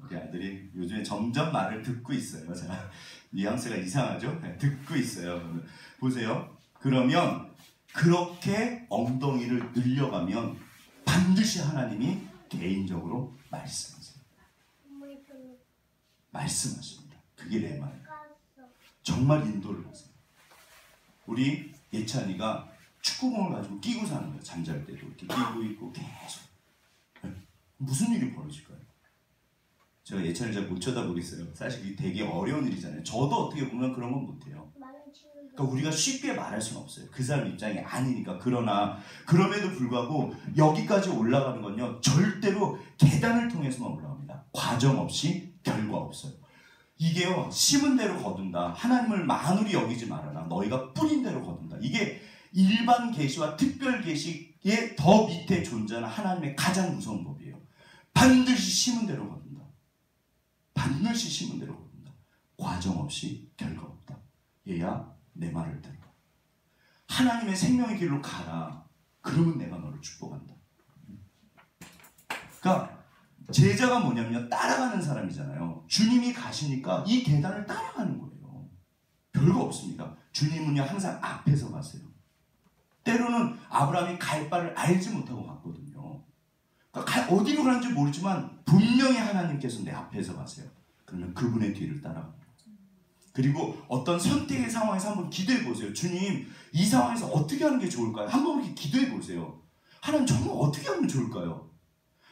우리 아들이 요즘에 점점 말을 듣고 있어요. 제가 뉘앙스가 이상하죠? 네, 듣고 있어요. 보세요. 그러면 그렇게 엉덩이를 늘려가면 반드시 하나님이 개인적으로 말씀하세요. 말씀하십니다. 그게 내 말이에요. 정말 인도를 하세요. 우리 예찬이가 축구공을 가지고 끼고 사는 거예요. 잠잘 때도 이렇게 끼고 있고 계속. 무슨 일이 벌어질까요? 제가 예찬이를 잘 못 쳐다보겠어요. 사실 이게 되게 어려운 일이잖아요. 저도 어떻게 보면 그런 건 못해요. 그러니까 우리가 쉽게 말할 수는 없어요. 그 사람 입장이 아니니까. 그러나 그럼에도 불구하고 여기까지 올라가는 건요. 절대로 계단을 통해서만 올라갑니다. 과정 없이 결과 없어요. 이게요. 심은 대로 거둔다. 하나님을 만으로 여기지 말아라. 너희가 뿌린 대로 거둔다. 이게 일반 계시와 특별 계시의 더 밑에 존재하는 하나님의 가장 무서운 법이에요. 반드시 심은 대로 거둔다. 반드시 심은 대로 거둔다. 과정 없이 결과 없다. 얘야 내 말을 들어. 하나님의 생명의 길로 가라. 그러면 내가 너를 축복한다. 그러니까 제자가 뭐냐면요. 따라가는 사람이잖아요. 주님이 가시니까 이 계단을 따라가는 거예요. 별거 없습니다. 주님은요 항상 앞에서 가세요. 때로는 아브라함이 갈 바를 알지 못하고 갔거든요. 그러니까 어디로 가는지 모르지만 분명히 하나님께서 내 앞에서 가세요. 그러면 그분의 뒤를 따라갑니다. 그리고 어떤 선택의 상황에서 한번 기도해 보세요. 주님, 이 상황에서 어떻게 하는 게 좋을까요? 한번 이렇게 기도해 보세요. 하나님 정말 어떻게 하면 좋을까요?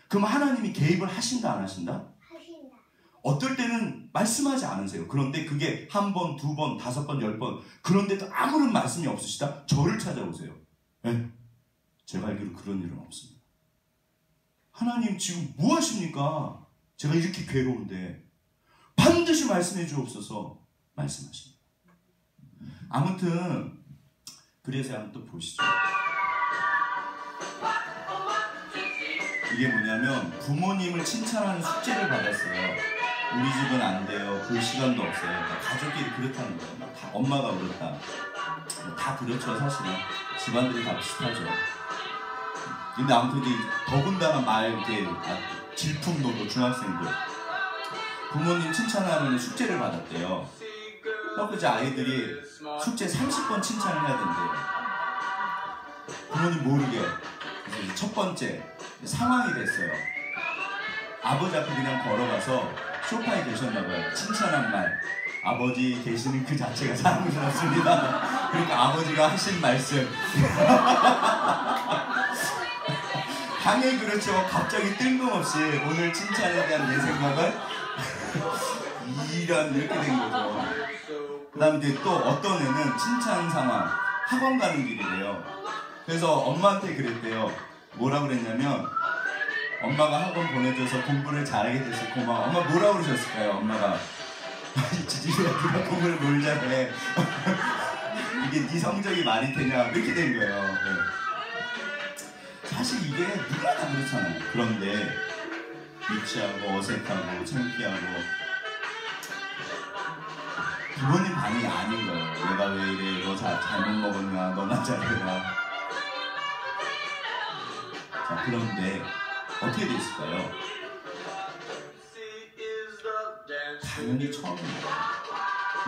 그럼 하나님이 개입을 하신다 안 하신다? 하신다. 어떨 때는 말씀하지 않으세요. 그런데 그게 한 번, 두 번, 5번, 10번 그런데도 아무런 말씀이 없으시다? 저를 찾아오세요. 네? 제가 알기로 그런 일은 없습니다. 하나님 지금 뭐 하십니까? 제가 이렇게 괴로운데 반드시 말씀해 주옵소서. 말씀하십니다. 아무튼 그래서 한번 또 보시죠. 이게 뭐냐면 부모님을 칭찬하는 숙제를 받았어요. 우리 집은 안 돼요. 볼 시간도 없어요. 가족끼리 그렇다는 거예요. 다 엄마가 그렇다. 다 그렇죠. 사실은 집안들이 다 비슷하죠. 근데 아무튼 더군다나 말 이렇게 질풍노도 중학생들 부모님 칭찬하는 숙제를 받았대요. 그래서 이제 아이들이 숙제 30번 칭찬을 해야 된대요. 부모님 모르게. 그래서 첫 번째 상황이 됐어요. 아버지 앞에 그냥 걸어가서 소파에 계셨나봐요. 칭찬한 말. 아버지 계시는 그 자체가 사랑스럽습니다. 그러니까 아버지가 하신 말씀. 당연히 그렇죠. 갑자기 뜬금없이 오늘 칭찬에 대한 내 생각은 이렇게 된 거죠. 그 다음에 또 어떤 애는 칭찬 상황. 학원 가는 길이래요. 그래서 엄마한테 그랬대요. 뭐라 그랬냐면 엄마가 학원 보내줘서 공부를 잘하게 돼서 고마워. 엄마 뭐라 그러셨을까요? 엄마가 지지야 누가 공부를 뭘 잘해. 이게 네 성적이 말이 되냐 이렇게 된 거예요. 네. 사실 이게 누가 다 그렇잖아요. 그런데 유치하고 어색하고 창피하고 부모님 반응이 아닌 거예요. 얘가 왜 이래? 너 잘못 먹었냐? 너나 잘해라. 자, 그런데 어떻게 됐을까요? 당연히 처음입니다.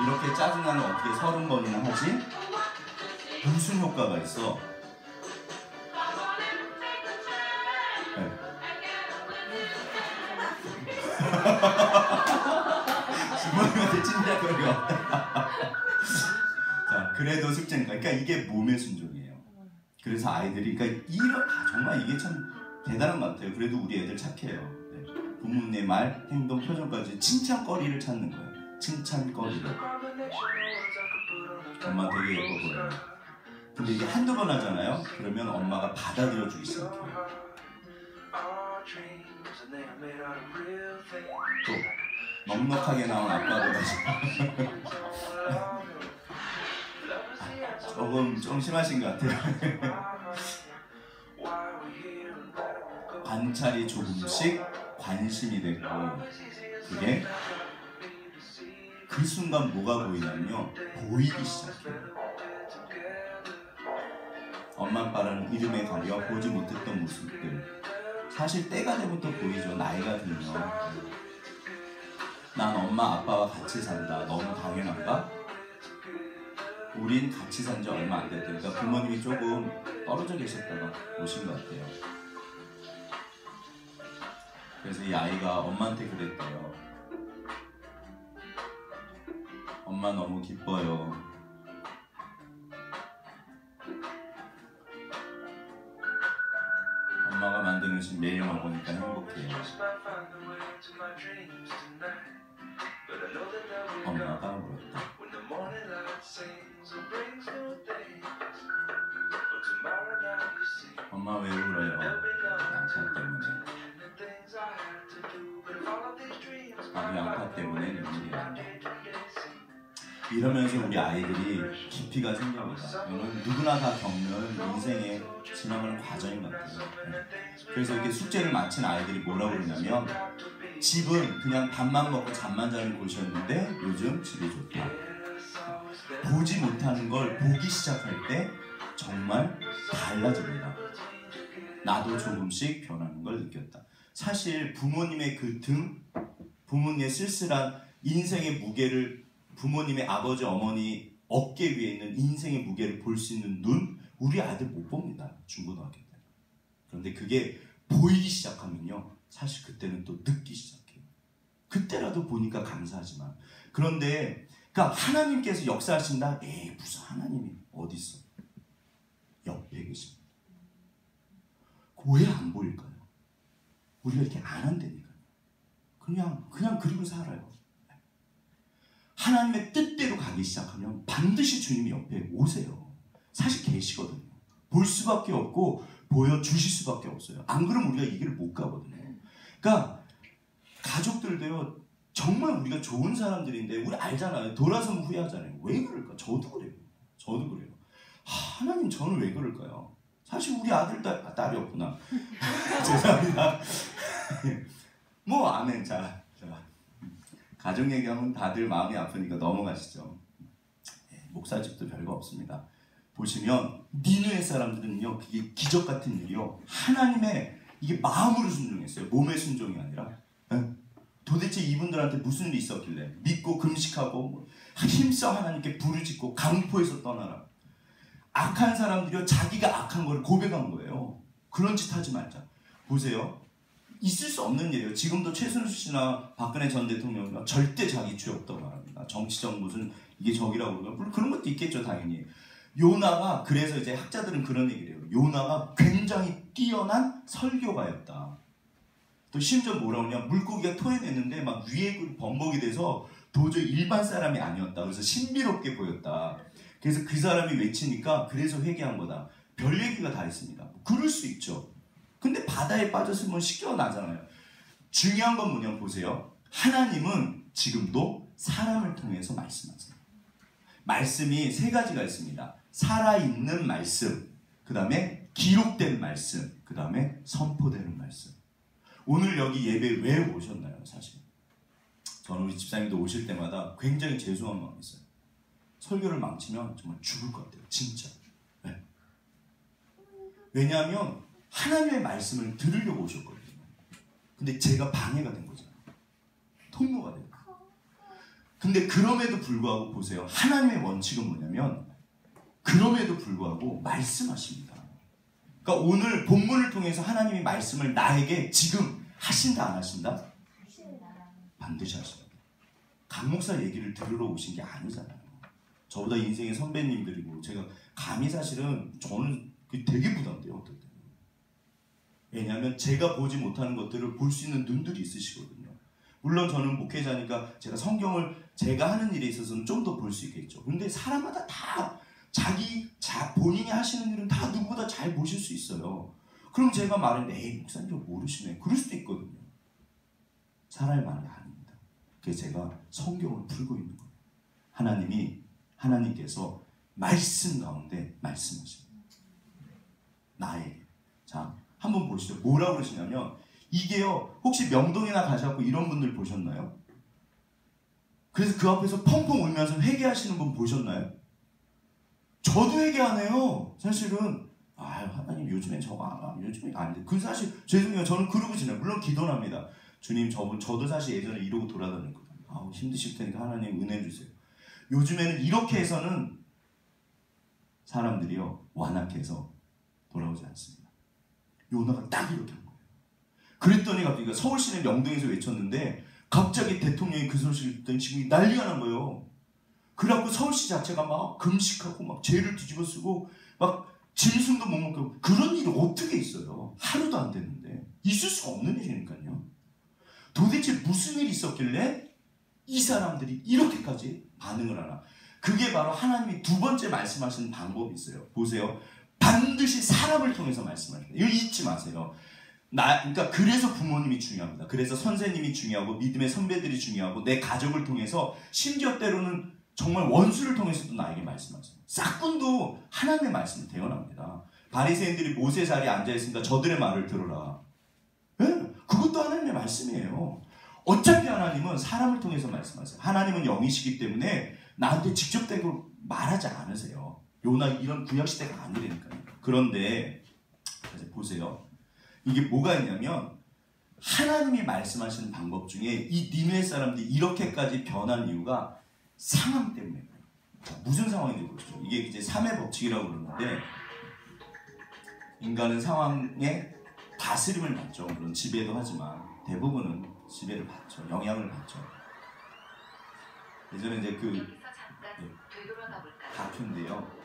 이렇게 짜증나는 어떻게 30번이나 하지? 무슨 효과가 있어? 네. 부모님한테 찐따거리 없다. 자, 그래도 숙제니까. 그러니까 이게 몸의 순종이에요. 그래서 아이들이, 그러니까 정말 이게 참 대단한 것 같아요. 그래도 우리 애들 착해요. 네. 부모님의 말, 행동, 표정까지 칭찬거리를 찾는 거예요. 칭찬거리를. 엄마 되게 예뻐 보여요. 근데 이게 한두 번 하잖아요. 그러면 엄마가 받아들여주기 시작해요. 또 넉넉하게 나온 아빠도 좀 심하신 것 같아요. 관찰이 조금씩 관심이 되고 그게 그 순간 뭐가 보이냐면요. 보이기 시작해요. 엄마 아빠라는 이름에 가려 보지 못했던 모습들. 사실 때가 되면 또 보이죠. 나이가 들면. 난 엄마 아빠와 같이 산다. 너무 당연한가? 우린 같이 산 지 얼마 안 됐대요. 그러니까 부모님이 조금 떨어져 계셨다가 오신 것 같아요. 그래서 이 아이가 엄마한테 그랬대요. 엄마 너무 기뻐요. 엄마가 만든 음식 매일 먹으니까 행복해요. 엄마가 울었다. 엄마 왜 울어요? 양파 때문에. 양파 때문에 눈물이야. 이러면서 우리 아이들이 깊이가 생깁니다. 이거는 누구나 다 겪는 인생의 지나가는 과정인 것 같아요. 그래서 이렇게 숙제를 마친 아이들이 뭐라고 그러냐면 집은 그냥 밥만 먹고 잠만 자는 곳이었는데 요즘 집이 좋다. 보지 못하는 걸 보기 시작할 때 정말 달라집니다. 나도 조금씩 변하는 걸 느꼈다. 사실 부모님의 그 등, 부모님의 쓸쓸한 인생의 무게를 부모님의 아버지, 어머니 어깨 위에 있는 인생의 무게를 볼 수 있는 눈, 우리 아들 못 봅니다. 중고등학교 때. 그런데 그게 보이기 시작하면요. 사실 그때는 또 늦기 시작해요. 그때라도 보니까 감사하지만. 그런데 그러니까 하나님께서 역사하신다? 에이 무슨 하나님이 어디 있어? 옆에 계십니다. 왜 안 보일까요? 우리가 이렇게 안 한다니까요. 그냥 그리고 살아요. 하나님의 뜻대로 가기 시작하면 반드시 주님이 옆에 오세요. 사실 계시거든요. 볼 수밖에 없고 보여주실 수밖에 없어요. 안 그러면 우리가 이 길을 못 가거든요. 그러니까 가족들도요. 정말 우리가 좋은 사람들인데 우리 알잖아요. 돌아서면 후회하잖아요. 왜 그럴까? 저도 그래요. 하나님 저는 왜 그럴까요? 사실 우리 아들 딸이 없구나. 죄송합니다. 뭐 아멘. 자 가족 얘기하면 다들 마음이 아프니까 넘어가시죠. 목사집도 별거 없습니다. 보시면 니느웨 사람들은요. 그게 기적 같은 일이요. 하나님의 이게 마음으로 순종했어요. 몸의 순종이 아니라. 도대체 이분들한테 무슨 일이 있었길래 믿고 금식하고 힘써 하나님께 부르짖고 강포에서 떠나라. 악한 사람들이요. 자기가 악한 걸 고백한 거예요. 그런 짓 하지 말자. 보세요. 있을 수 없는 일이에요. 지금도 최순실 씨나 박근혜 전 대통령이 절대 자기 죄 없다고 말합니다. 정치적 무슨 이게 적이라고 그러면 물론 그런 것도 있겠죠. 당연히. 요나가 그래서 이제 학자들은 그런 얘기를 해요. 요나가 굉장히 뛰어난 설교가였다. 또 심지어 뭐라고 하냐 물고기가 토해냈는데 막 위에 범벅이 돼서 도저히 일반 사람이 아니었다. 그래서 신비롭게 보였다. 그래서 그 사람이 외치니까 그래서 회개한 거다. 별 얘기가 다 있습니다. 그럴 수 있죠. 근데 바다에 빠졌으면 씻겨나잖아요. 중요한 건 뭐냐면 보세요. 하나님은 지금도 사람을 통해서 말씀하세요. 말씀이 세 가지가 있습니다. 살아있는 말씀, 그 다음에 기록된 말씀, 그 다음에 선포되는 말씀. 오늘 여기 예배 왜 오셨나요? 사실 저는 우리 집사님도 오실 때마다 굉장히 죄송한 마음이 있어요. 설교를 망치면 정말 죽을 것 같아요. 진짜. 네. 왜냐하면 하나님의 말씀을 들으려고 오셨거든요. 근데 제가 방해가 된 거잖아요. 통로가 된 거예요. 근데 그럼에도 불구하고 보세요. 하나님의 원칙은 뭐냐면 그럼에도 불구하고 말씀하십니다. 그러니까 오늘 본문을 통해서 하나님이 말씀을 나에게 지금 하신다 안 하신다? 반드시 하십니다. 강 목사 얘기를 들으러 오신 게 아니잖아요. 저보다 인생의 선배님들이고 제가 감히 사실은 저는 되게 부담돼요. 어떨 때. 왜냐하면 제가 보지 못하는 것들을 볼 수 있는 눈들이 있으시거든요. 물론 저는 목회자니까 제가 성경을 제가 하는 일에 있어서는 좀 더 볼 수 있겠죠. 근데 사람마다 다 본인이 하시는 일은 다 누구보다 잘 보실 수 있어요. 그럼 제가 말했는데 에이 목사님 저 모르시네. 그럴 수도 있거든요. 사람의 말이 아닙니다. 그래서 제가 성경을 풀고 있는 거예요. 하나님께서 말씀 가운데 말씀하십니다. 나에게. 자, 한번 보시죠. 뭐라고 그러시냐면 이게요. 혹시 명동이나 가셔서 이런 분들 보셨나요? 그래서 그 앞에서 펑펑 울면서 회개하시는 분 보셨나요? 저도 회개하네요. 사실은 하나님 요즘엔 저거 안 하면 요즘엔 안 돼. 그 사실 죄송해요. 저는 그러고 지내요. 물론 기도는 합니다. 주님 저도 사실 예전에 이러고 돌아다녔거든요. 힘드실 테니까 하나님 은혜 주세요. 요즘에는 이렇게 해서는 사람들이요 완악해서 돌아오지 않습니다. 요나가 딱 이렇게 한 거예요. 그랬더니 갑자기 서울 시내 명동에서 외쳤는데 갑자기 대통령이 그 소식을 듣더니 지금 난리가 난 거예요. 그래갖고 서울시 자체가 막 금식하고 막 죄를 뒤집어 쓰고 막 짐승도 못 먹고 그런 일이 어떻게 있어요? 하루도 안 됐는데 있을 수가 없는 일이니까요. 도대체 무슨 일이 있었길래 이 사람들이 이렇게까지 반응을 하나? 그게 바로 하나님이 두 번째 말씀하시는 방법이 있어요. 보세요. 반드시 사람을 통해서 말씀하십니다. 이거 잊지 마세요. 그러니까 그래서 부모님이 중요합니다. 그래서 선생님이 중요하고 믿음의 선배들이 중요하고 내 가족을 통해서 심지어 때로는 정말 원수를 통해서도 나에게 말씀하세요. 싹군도 하나님의 말씀을 대언합니다. 바리새인들이 모세 자리에 앉아있으니까 저들의 말을 들어라. 네? 그것도 하나님의 말씀이에요. 어차피 하나님은 사람을 통해서 말씀하세요. 하나님은 영이시기 때문에 나한테 직접적으로 말하지 않으세요. 요나 이런 구약시대가 아니라니까요. 그런데 보세요. 이게 뭐가 있냐면 하나님이 말씀하시는 방법 중에 이 니느웨 사람들이 이렇게까지 변한 이유가 상황 때문에 그래요. 자, 무슨 상황인지 보시죠. 이게 이제 3의 법칙이라고 그러는데 인간은 상황에 다스림을 받죠. 물론 지배도 하지만 대부분은 지배를 받죠. 영향을 받죠. 예전에 이제 다큐인데요.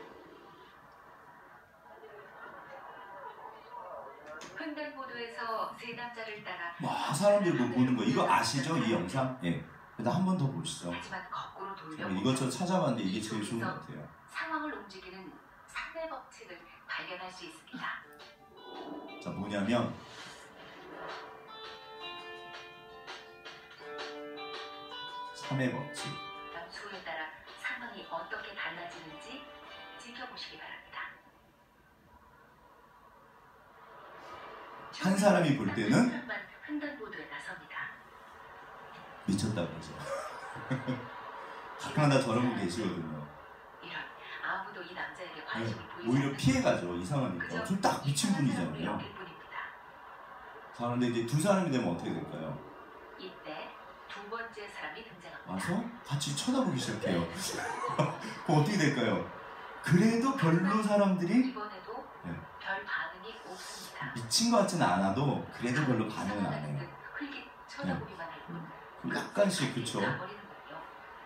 횡단보도에서 세 남자를 따라 와 사람들이 뭐 보는 거 이거 아시죠? 이 영상? 예. 일단 한 번 더 보시죠. 하지만 거꾸로 돌려 이것저것 찾아봤는데 이게 제일 좋은 것 같아요. 상황을 움직이는 3의 법칙을 발견할 수 있습니다. 자 뭐냐면 삼의 법칙. 수에 따라 상황이 어떻게 달라지는지 지켜보시기 바랍니다. 한 사람이 볼 때는 횡단보도에 나섭니다. 미쳤다고 그러죠. 가끔가다 저런 분 계시거든요. 이런 아무도 이 남자에게 관심을 보이지 오히려 않는 피해가죠. 이상하니까. 좀 딱 미친 분이잖아요. 여길 뿐입니다. 자 그런데 이제 두 사람이 되면 어떻게 될까요? 이때 두 번째 사람이 등장합니다. 와서 같이 쳐다보기 시작해요. 그럼 어떻게 될까요? 그래도 별로 사람들이 이번에도 네. 별 반응이 없습니다. 미친 것 같지는 않아도 그래도 별로 반응은 안 해요. 흘깃 쳐다보기만 할 뿐. 약간씩 그쵸.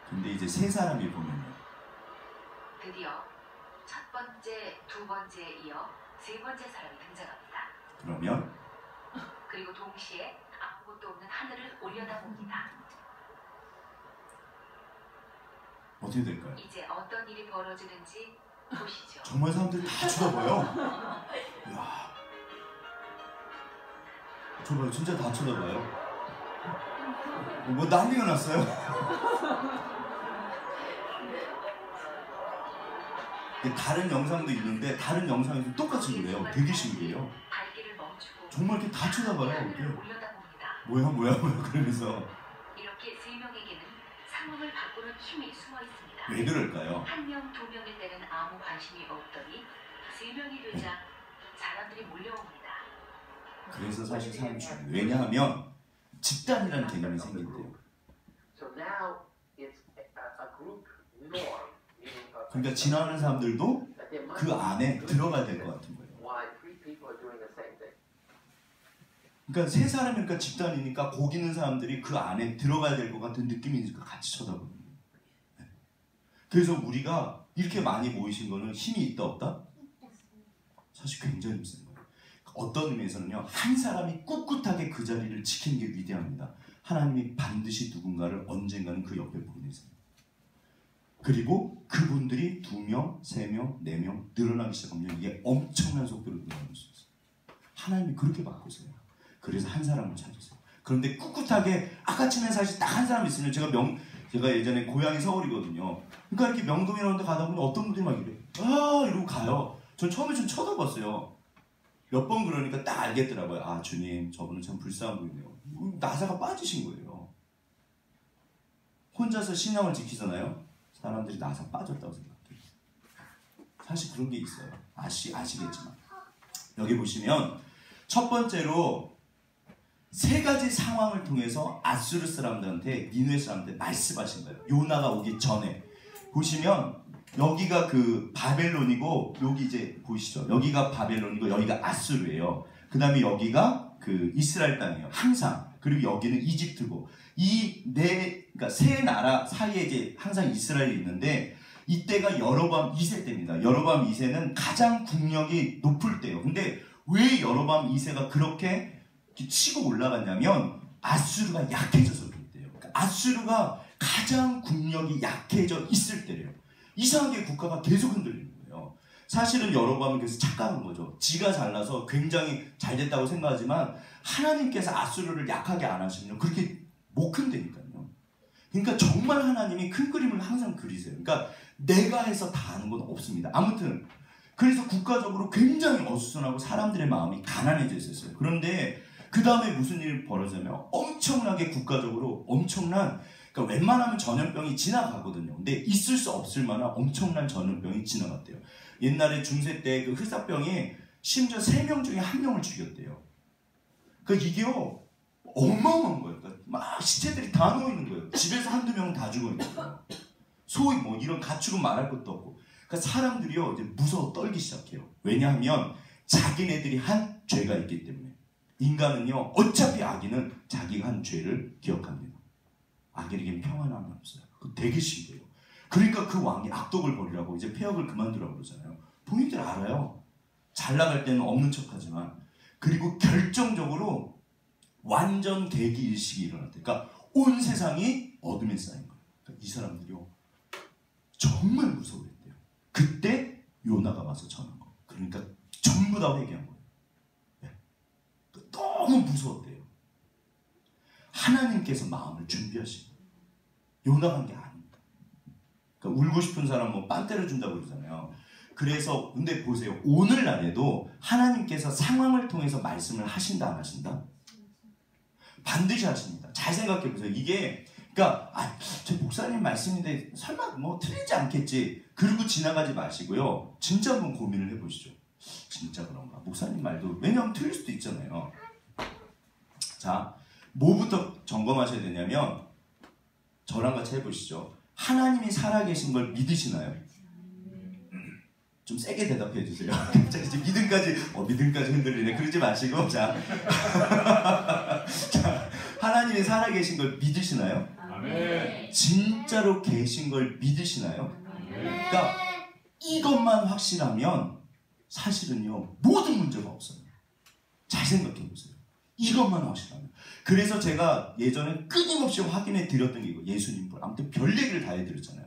근데 이제 세 사람이 보면요. 드디어 첫 번째, 두 번째에 이어 세 번째 사람이 등장합니다. 그러면 그리고 동시에 아무것도 없는 하늘을 올려다봅니다. 어떻게 될까요? 이제 어떤 일이 벌어지는지 보시죠. 정말 사람들이 다 쳐다봐요. 이야. 저봐요, 진짜 다 쳐다봐요. 뭐 난리가 났어요. 다른 영상도 있는데 다른 영상에서 똑같이 그래요. 되게 신기해요. 발길을 멈추고 정말 이렇게 다 쳐다봐요. 이렇게. 올려다봅니다. 뭐야 그러면서. 이렇게 세 명에게는 상황을 바꾸는 힘이 숨어 있습니다. 왜 그럴까요? 한 명, 두 명일 때는 아무 관심이 없더니 세 명이 되자 사람들이 몰려옵니다. 그래서 사실 사람이 중요해요. 왜냐하면 집단이라는 개념이 생긴대요. So now it's a group norm. 그러니까 지나가는 사람들도 That there must 그 be 안에 들어가야 될 것 같은 거예요. why three people are doing the same thing. 그러니까 세 사람이니까 집단이니까 거기 있는 사람들이 그 안에 들어가야 될 것 같은 느낌이니까 같이 쳐다보는 거예요. 네. 그래서 우리가 이렇게 많이 모이신 거는 힘이 있다 없다? 사실 굉장히 비싼 거예요. 어떤 의미에서는요, 한 사람이 꿋꿋하게 그 자리를 지키는 게 위대합니다. 하나님이 반드시 누군가를 언젠가는 그 옆에 보내세요. 그리고 그분들이 2명, 3명, 4명 늘어나기 시작하면 이게 엄청난 속도로 늘어날 수 있어요. 하나님이 그렇게 바꾸세요. 그래서 한 사람을 찾으세요. 그런데 꿋꿋하게 아까쯤에 사실 딱 한 사람 있으면 제가 예전에 고향이 서울이거든요. 그러니까 이렇게 명동이라는 데 가다 보면 어떤 분들이 막 이래요. 아 이러고 가요. 전 처음에 좀 쳐다봤어요. 몇 번 그러니까 딱 알겠더라고요. 아 주님 저분은 참 불쌍한 분이네요. 나사가 빠지신 거예요. 혼자서 신앙을 지키잖아요. 사람들이 나사 빠졌다고 생각해요. 사실 그런 게 있어요. 아시겠지만 여기 보시면 첫 번째로 3가지 상황을 통해서 아수르 사람들한테 니느웨 사람들한테 말씀하신 거예요. 요나가 오기 전에 보시면 여기가 그 바벨론이고 여기 이제 보이시죠? 여기가 바벨론이고 여기가 아수르예요. 그 다음에 여기가 그 이스라엘 땅이에요. 항상. 그리고 여기는 이집트고 그러니까 세 나라 사이에 이제 항상 이스라엘이 있는데 이때가 여로보암 2세 때입니다. 여로보암 2세는 가장 국력이 높을 때예요. 근데 왜 여로보암 2세가 그렇게 치고 올라갔냐면 아수르가 약해져서 그랬대요. 그러니까 아수르가 가장 국력이 약해져 있을 때래요. 이상하게 국가가 계속 흔들리는 거예요. 사실은 여로보암은 그래서 착각한 거죠. 지가 잘나서 굉장히 잘 됐다고 생각하지만 하나님께서 아수르를 약하게 안 하시면 그렇게 못 큰다니까요. 그러니까 정말 하나님이 큰 그림을 항상 그리세요. 그러니까 내가 해서 다 하는 건 없습니다. 아무튼 그래서 국가적으로 굉장히 어수선하고 사람들의 마음이 가난해져 있었어요. 그런데 그 다음에 무슨 일이 벌어지냐면 엄청나게 국가적으로 엄청난 그러니까 웬만하면 전염병이 지나가거든요. 근데 있을 수 없을 만한 엄청난 전염병이 지나갔대요. 옛날에 중세 때 그 흑사병이 심지어 3명 중에 1명을 죽였대요. 그러니까 이게요 어마어마한 거예요. 그러니까 막 시체들이 다 누워있는 거예요. 집에서 한두 명은 다 죽어있는 거예요. 소위 뭐 이런 가축은 말할 것도 없고. 그러니까 사람들이요 이제 무서워 떨기 시작해요. 왜냐하면 자기네들이 한 죄가 있기 때문에. 인간은요 어차피 악인은 자기가 한 죄를 기억합니다. 악인에게는 평안함이 없어요. 그 되게 신기해요. 그러니까 그 왕이 악독을 벌이라고 이제 폐역을 그만두라고 그러잖아요. 본인들 알아요. 잘 나갈 때는 없는 척하지만. 그리고 결정적으로 완전 대기일식이 일어났대요. 그러니까 온 세상이 어둠에 쌓인 거예요. 그러니까 이 사람들이요 정말 무서워했대요. 그때 요나가 와서 전한 거. 그러니까 전부 다 회개한 거예요. 네. 너무 무서웠대요. 하나님께서 마음을 준비하신 거예요. 요나가 한 게 아닙니다. 그러니까 울고 싶은 사람 뭐 빤 때려준다고 그러잖아요. 그래서 근데 보세요. 오늘날에도 하나님께서 상황을 통해서 말씀을 하신다 안 하신다? 반드시 하십니다. 잘 생각해 보세요. 이게 그러니까 저 목사님 말씀인데 설마 뭐 틀리지 않겠지. 그리고 지나가지 마시고요. 진짜 한번 고민을 해보시죠. 진짜 그런가? 목사님 말도 왜냐하면 틀릴 수도 있잖아요. 자, 뭐부터 점검하셔야 되냐면 저랑 같이 해보시죠. 하나님이 살아계신 걸 믿으시나요? 좀 세게 대답해 주세요. 이제 믿음까지 흔들리네. 그러지 마시고 자, 하나님이 살아계신 걸 믿으시나요? 아멘. 진짜로 계신 걸 믿으시나요? 그러니까 이것만 확실하면 사실은요 모든 문제가 없어요. 잘 생각해 보세요. 이것만 확실하면. 그래서 제가 예전에 끊임없이 확인해 드렸던 게 이거 예수님 볼. 아무튼 별 얘기를 다 해드렸잖아요.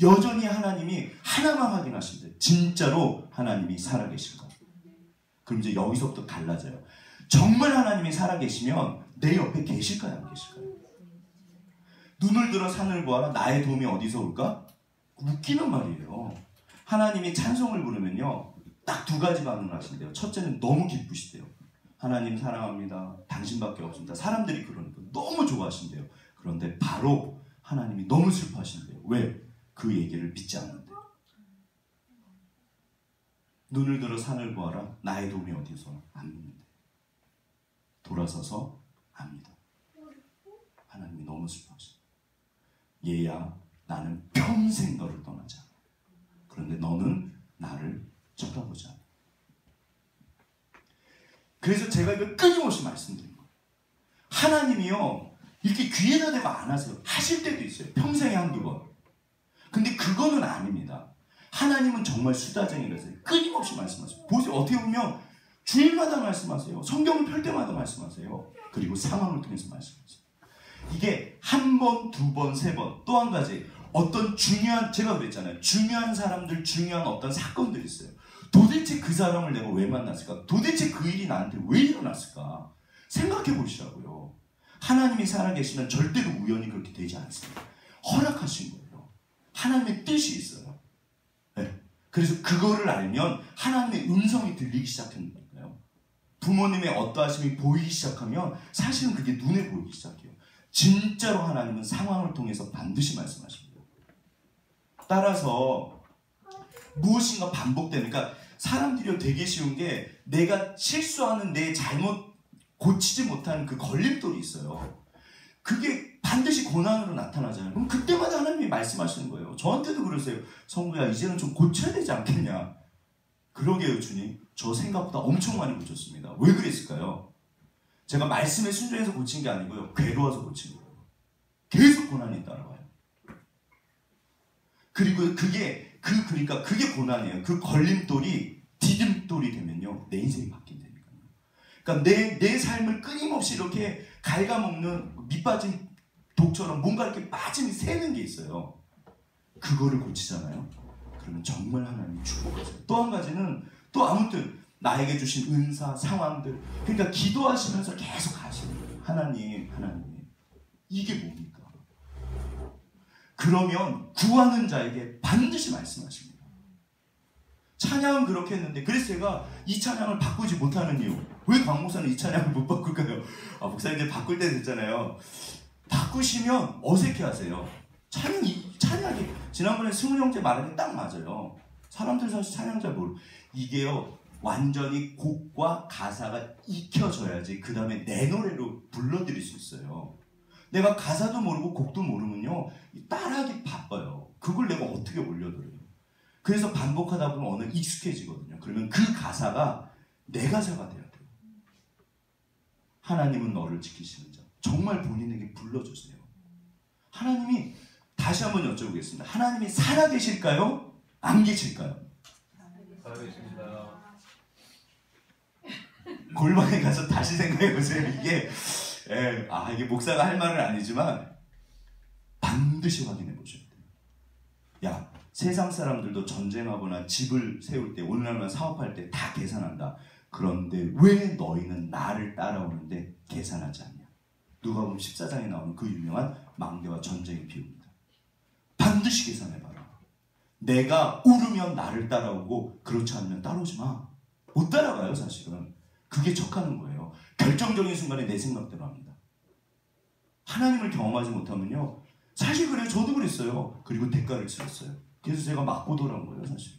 여전히 하나님이 하나만 확인하시면 돼요. 진짜로 하나님이 살아계실까? 그럼 이제 여기서부터 달라져요. 정말 하나님이 살아계시면 내 옆에 계실까요? 안 계실까요? 눈을 들어 산을 보아라. 나의 도움이 어디서 올까? 웃기는 말이에요. 하나님이 찬송을 부르면요, 딱 두 가지 반응을 하신대요. 첫째는 너무 기쁘시대요. 하나님 사랑합니다. 당신밖에 없습니다. 사람들이 그러니까 너무 좋아하신대요. 그런데 바로 하나님이 너무 슬퍼하신대요. 왜? 그 얘기를 믿지 않는데. 눈을 들어 산을 보아라. 나의 도움이 어디서? 안 믿는데. 돌아서서 압니다. 하나님이 너무 슬퍼하신대요. 얘야, 나는 평생 너를 떠나지 않아. 그런데 너는 나를 쳐다보지 않아. 그래서 제가 이걸 끊임없이 말씀드린 거예요. 하나님이요, 이렇게 귀에다 대고 안 하세요. 하실 때도 있어요. 평생에 한두 번. 근데 그거는 아닙니다. 하나님은 정말 수다쟁이라서요. 끊임없이 말씀하세요. 보세요. 어떻게 보면 주일마다 말씀하세요. 성경을 펼 때마다 말씀하세요. 그리고 상황을 통해서 말씀하세요. 이게 한 번, 두 번, 세 번. 또 한 가지, 어떤 중요한, 제가 그랬잖아요. 중요한 사람들, 중요한 어떤 사건들이 있어요. 도대체 그 사람을 내가 왜 만났을까? 도대체 그 일이 나한테 왜 일어났을까? 생각해 보시라고요. 하나님이 살아계시면 절대로 우연히 그렇게 되지 않습니다. 허락하신 거예요. 하나님의 뜻이 있어요. 네. 그래서 그거를 알면 하나님의 음성이 들리기 시작하는 거예요. 부모님의 어떠하심이 보이기 시작하면 사실은 그게 눈에 보이기 시작해요. 진짜로 하나님은 상황을 통해서 반드시 말씀하십니다. 따라서 무엇인가 반복되니까 사람들이 되게 쉬운 게 내가 실수하는 내 잘못 고치지 못하는 그 걸림돌이 있어요. 그게 반드시 고난으로 나타나잖아요. 그럼 그때마다 하나님이 말씀하시는 거예요. 저한테도 그러세요. 성부야, 이제는 좀 고쳐야 되지 않겠냐. 그러게요, 주님. 저 생각보다 엄청 많이 고쳤습니다. 왜 그랬을까요? 제가 말씀에 순종해서 고친 게 아니고요, 괴로워서 고친 거예요. 계속 고난이 따라와요. 그리고 그러니까 그게 고난이에요. 그 걸림돌이 디딤돌이 되면요, 내 인생이 바뀐다니까요. 그러니까 내 삶을 끊임없이 이렇게 갉아먹는 밑빠진 독처럼 뭔가 이렇게 빠짐이 새는 게 있어요. 그거를 고치잖아요. 그러면 정말 하나님이 축복하세요. 또 한 가지는 또 아무튼 나에게 주신 은사, 상황들, 그러니까 기도하시면서 계속 하시는 거예요. 하나님. 이게 뭡니까? 그러면 구하는 자에게 반드시 말씀하십니다. 찬양은 그렇게 했는데, 그래서 제가 이 찬양을 바꾸지 못하는 이유, 왜 강 목사는 이 찬양을 못 바꿀까요? 목사님 이제 바꿀 때 됐잖아요. 바꾸시면 어색해하세요. 찬양이 지난번에 승훈 형제 말하는 게 딱 맞아요. 사람들 사실 찬양 잘 모르고, 이게요 완전히 곡과 가사가 익혀져야지 그 다음에 내 노래로 불러드릴 수 있어요. 내가 가사도 모르고 곡도 모르면요, 따라하기 바빠요. 그걸 내가 어떻게 올려드려요? 그래서 반복하다 보면 어느 익숙해지거든요. 그러면 그 가사가 내 가사가 돼야 돼요. 하나님은 너를 지키시는 자. 정말 본인에게 불러주세요. 하나님이, 다시 한번 여쭤보겠습니다. 하나님이 살아계실까요? 안 계실까요? 살아계십니다. 골방에 가서 다시 생각해보세요. 이게 목사가 할 말은 아니지만 반드시 확인해 보셔야 돼요. 야, 세상 사람들도 전쟁하거나 집을 세울 때, 오늘날만 사업할 때 다 계산한다. 그런데 왜 너희는 나를 따라오는데 계산하지 않냐? 누가복음 14장에 나오는 그 유명한 망대와 전쟁의 비유입니다. 반드시 계산해봐라. 내가 오르면 나를 따라오고 그렇지 않으면 따라오지 마. 못 따라가요, 사실은. 그게 척하는 거예요. 결정적인 순간에 내 생각대로 합니다. 하나님을 경험하지 못하면요, 사실 그래요. 저도 그랬어요. 그리고 대가를 치렀어요. 그래서 제가 맞고 돌아온 거예요, 사실.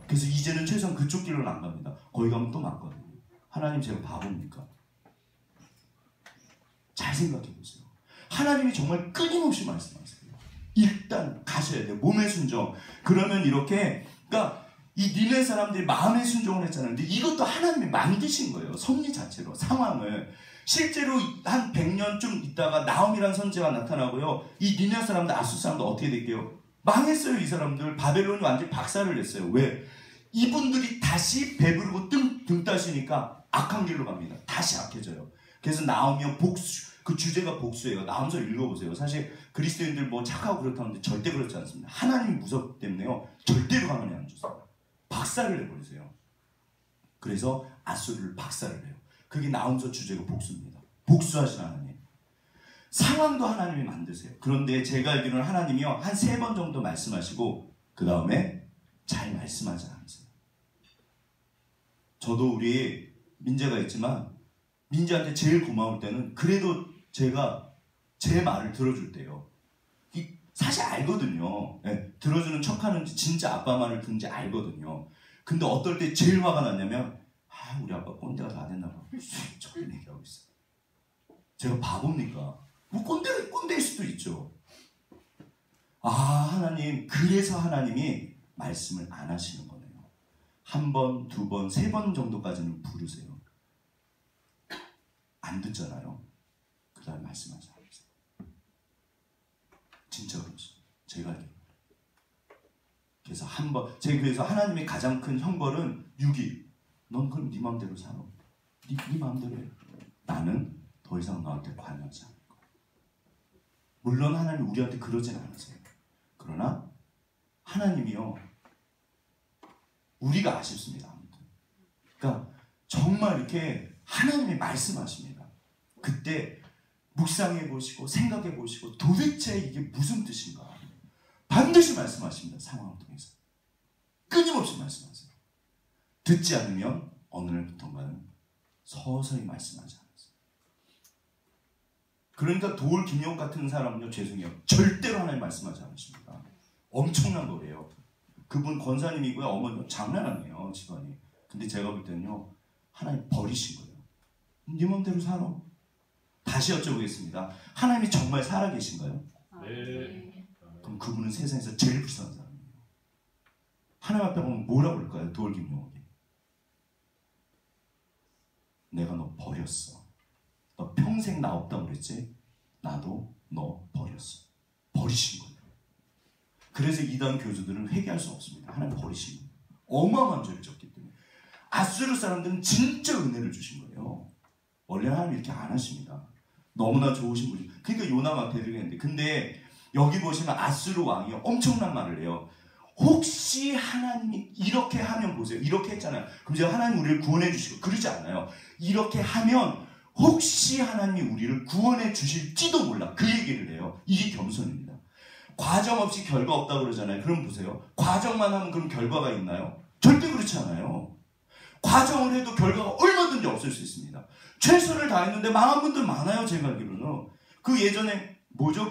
그래서 이제는 최소한 그쪽 길로는 안 갑니다. 거기 가면 또 맞거든요. 하나님, 제가 바보입니까? 잘 생각해 보세요. 하나님이 정말 끊임없이 말씀하세요. 일단 가셔야 돼요. 몸의 순종. 그러면 이렇게, 그러니까 이 니네 사람들이 마음의 순종을 했잖아요. 근데 이것도 하나님이 만드신 거예요. 섭리 자체로, 상황을. 실제로 한 100년쯤 있다가 나홈이라는 선지자가 나타나고요. 이 니네 사람들, 아수 사람들 어떻게 될게요? 망했어요. 이 사람들. 바벨론이 완전히 박살을 냈어요. 왜? 이분들이 다시 배부르고 등 따시니까 악한 길로 갑니다. 다시 악해져요. 그래서 나오면 그 주제가 복수예요. 나오면서 읽어보세요. 사실 그리스도인들 뭐 착하고 그렇다는데 절대 그렇지 않습니다. 하나님이 무섭기 때문에요. 절대로 가만히 안 주세요. 박살을 내버리세요. 그래서 아수르를 박살을 내요. 그게 나오면서 주제가 복수입니다. 복수하신 하나님. 상황도 하나님이 만드세요. 그런데 제가 알기로는 하나님이요 한 3번 정도 말씀하시고 그 다음에 잘 말씀하지 않으세요. 저도 우리 민재가 있지만 민재한테 제일 고마울 때는 그래도 제가 제 말을 들어줄 때요. 사실 알거든요. 네, 들어주는 척하는지 진짜 아빠 말을 듣는지 알거든요. 근데 어떨 때 제일 화가 났냐면 우리 아빠 꼰대가 다 됐나 봐. 저런 얘기하고 있어요. 제가 바보입니까? 뭐 꼰대일 수도 있죠. 하나님, 그래서 하나님이 말씀을 안 하시는 거네요. 1번, 2번, 3번 정도까지는 부르세요. 안 듣잖아요. 그 다음에 말씀하지 않으세요. 진짜 그렇죠. 제가 알기로. 그래서 그래서 하나님의 가장 큰 형벌은 6일. 넌 그럼 네 마음대로 살아. 네 마음대로 해. 나는 더 이상 너한테 관여하지 않을 거야. 물론 하나님 우리한테 그러진 않으세요. 그러나 하나님이요 우리가 아쉽습니다. 아무튼. 그러니까 정말 이렇게 하나님이 말씀하십니다. 그때 묵상해 보시고 생각해 보시고 도대체 이게 무슨 뜻인가 반드시 말씀하십니다. 상황을 통해서 끊임없이 말씀하세요. 듣지 않으면 어느 날부터인가는 서서히 말씀하지 않으세요. 그러니까 도울 김용 같은 사람은요 죄송해요 절대로 하나님 말씀하지 않으십니다. 엄청난 거래요. 그분 권사님이고요 어머니 장난 아니에요 집안이. 근데 제가 볼 때는요 하나님 버리신 거예요. 네 맘대로 살아. 다시 여쭤보겠습니다. 하나님이 정말 살아계신가요? 네. 그럼 그분은 세상에서 제일 불쌍한 사람이에요. 하나님 앞에 보면 뭐라고 그럴까요? 도울 김용에게 내가 너 버렸어. 너 평생 나 없다고 그랬지? 나도 너 버렸어. 버리신 거예요. 그래서 이단 교주들은 회개할 수 없습니다. 하나님 버리신 거예요. 어마어마한 죄를 졌기 때문에. 아수르 사람들은 진짜 은혜를 주신 거예요. 원래 하나님 이렇게 안 하십니다. 너무나 좋으신 분이. 그러니까 요나만 데리겠는데 근데 여기 보시면 아수르 왕이 엄청난 말을 해요. 혹시 하나님이 이렇게 하면 보세요. 이렇게 했잖아요. 그럼 이제 하나님 우리를 구원해 주시고 그러지 않아요. 이렇게 하면 혹시 하나님이 우리를 구원해 주실지도 몰라. 그 얘기를 해요. 이게 겸손입니다. 과정 없이 결과 없다고 그러잖아요. 그럼 보세요. 과정만 하면 그럼 결과가 있나요? 절대 그렇지 않아요. 과정을 해도 결과가 얼마든지 없을 수 있습니다. 최선을 다했는데 망한 분들 많아요. 제가 알기로는. 그 예전에 뭐죠?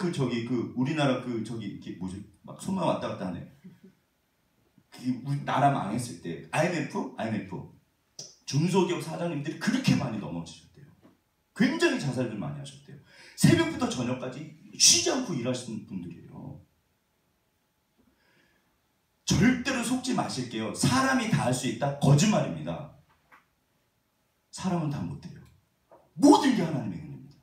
우리나라 이렇게 뭐죠? 막 손만 왔다 갔다 하네. 나라 망했을 때 IMF 중소기업 사장님들이 그렇게 많이 넘어지셨대요. 굉장히 자살들 많이 하셨대요. 새벽부터 저녁까지 쉬지 않고 일하시는 분들이에요. 절대로 속지 마실게요. 사람이 다 할 수 있다? 거짓말입니다. 사람은 다 못해요. 모든 게 하나님의 은혜입니다.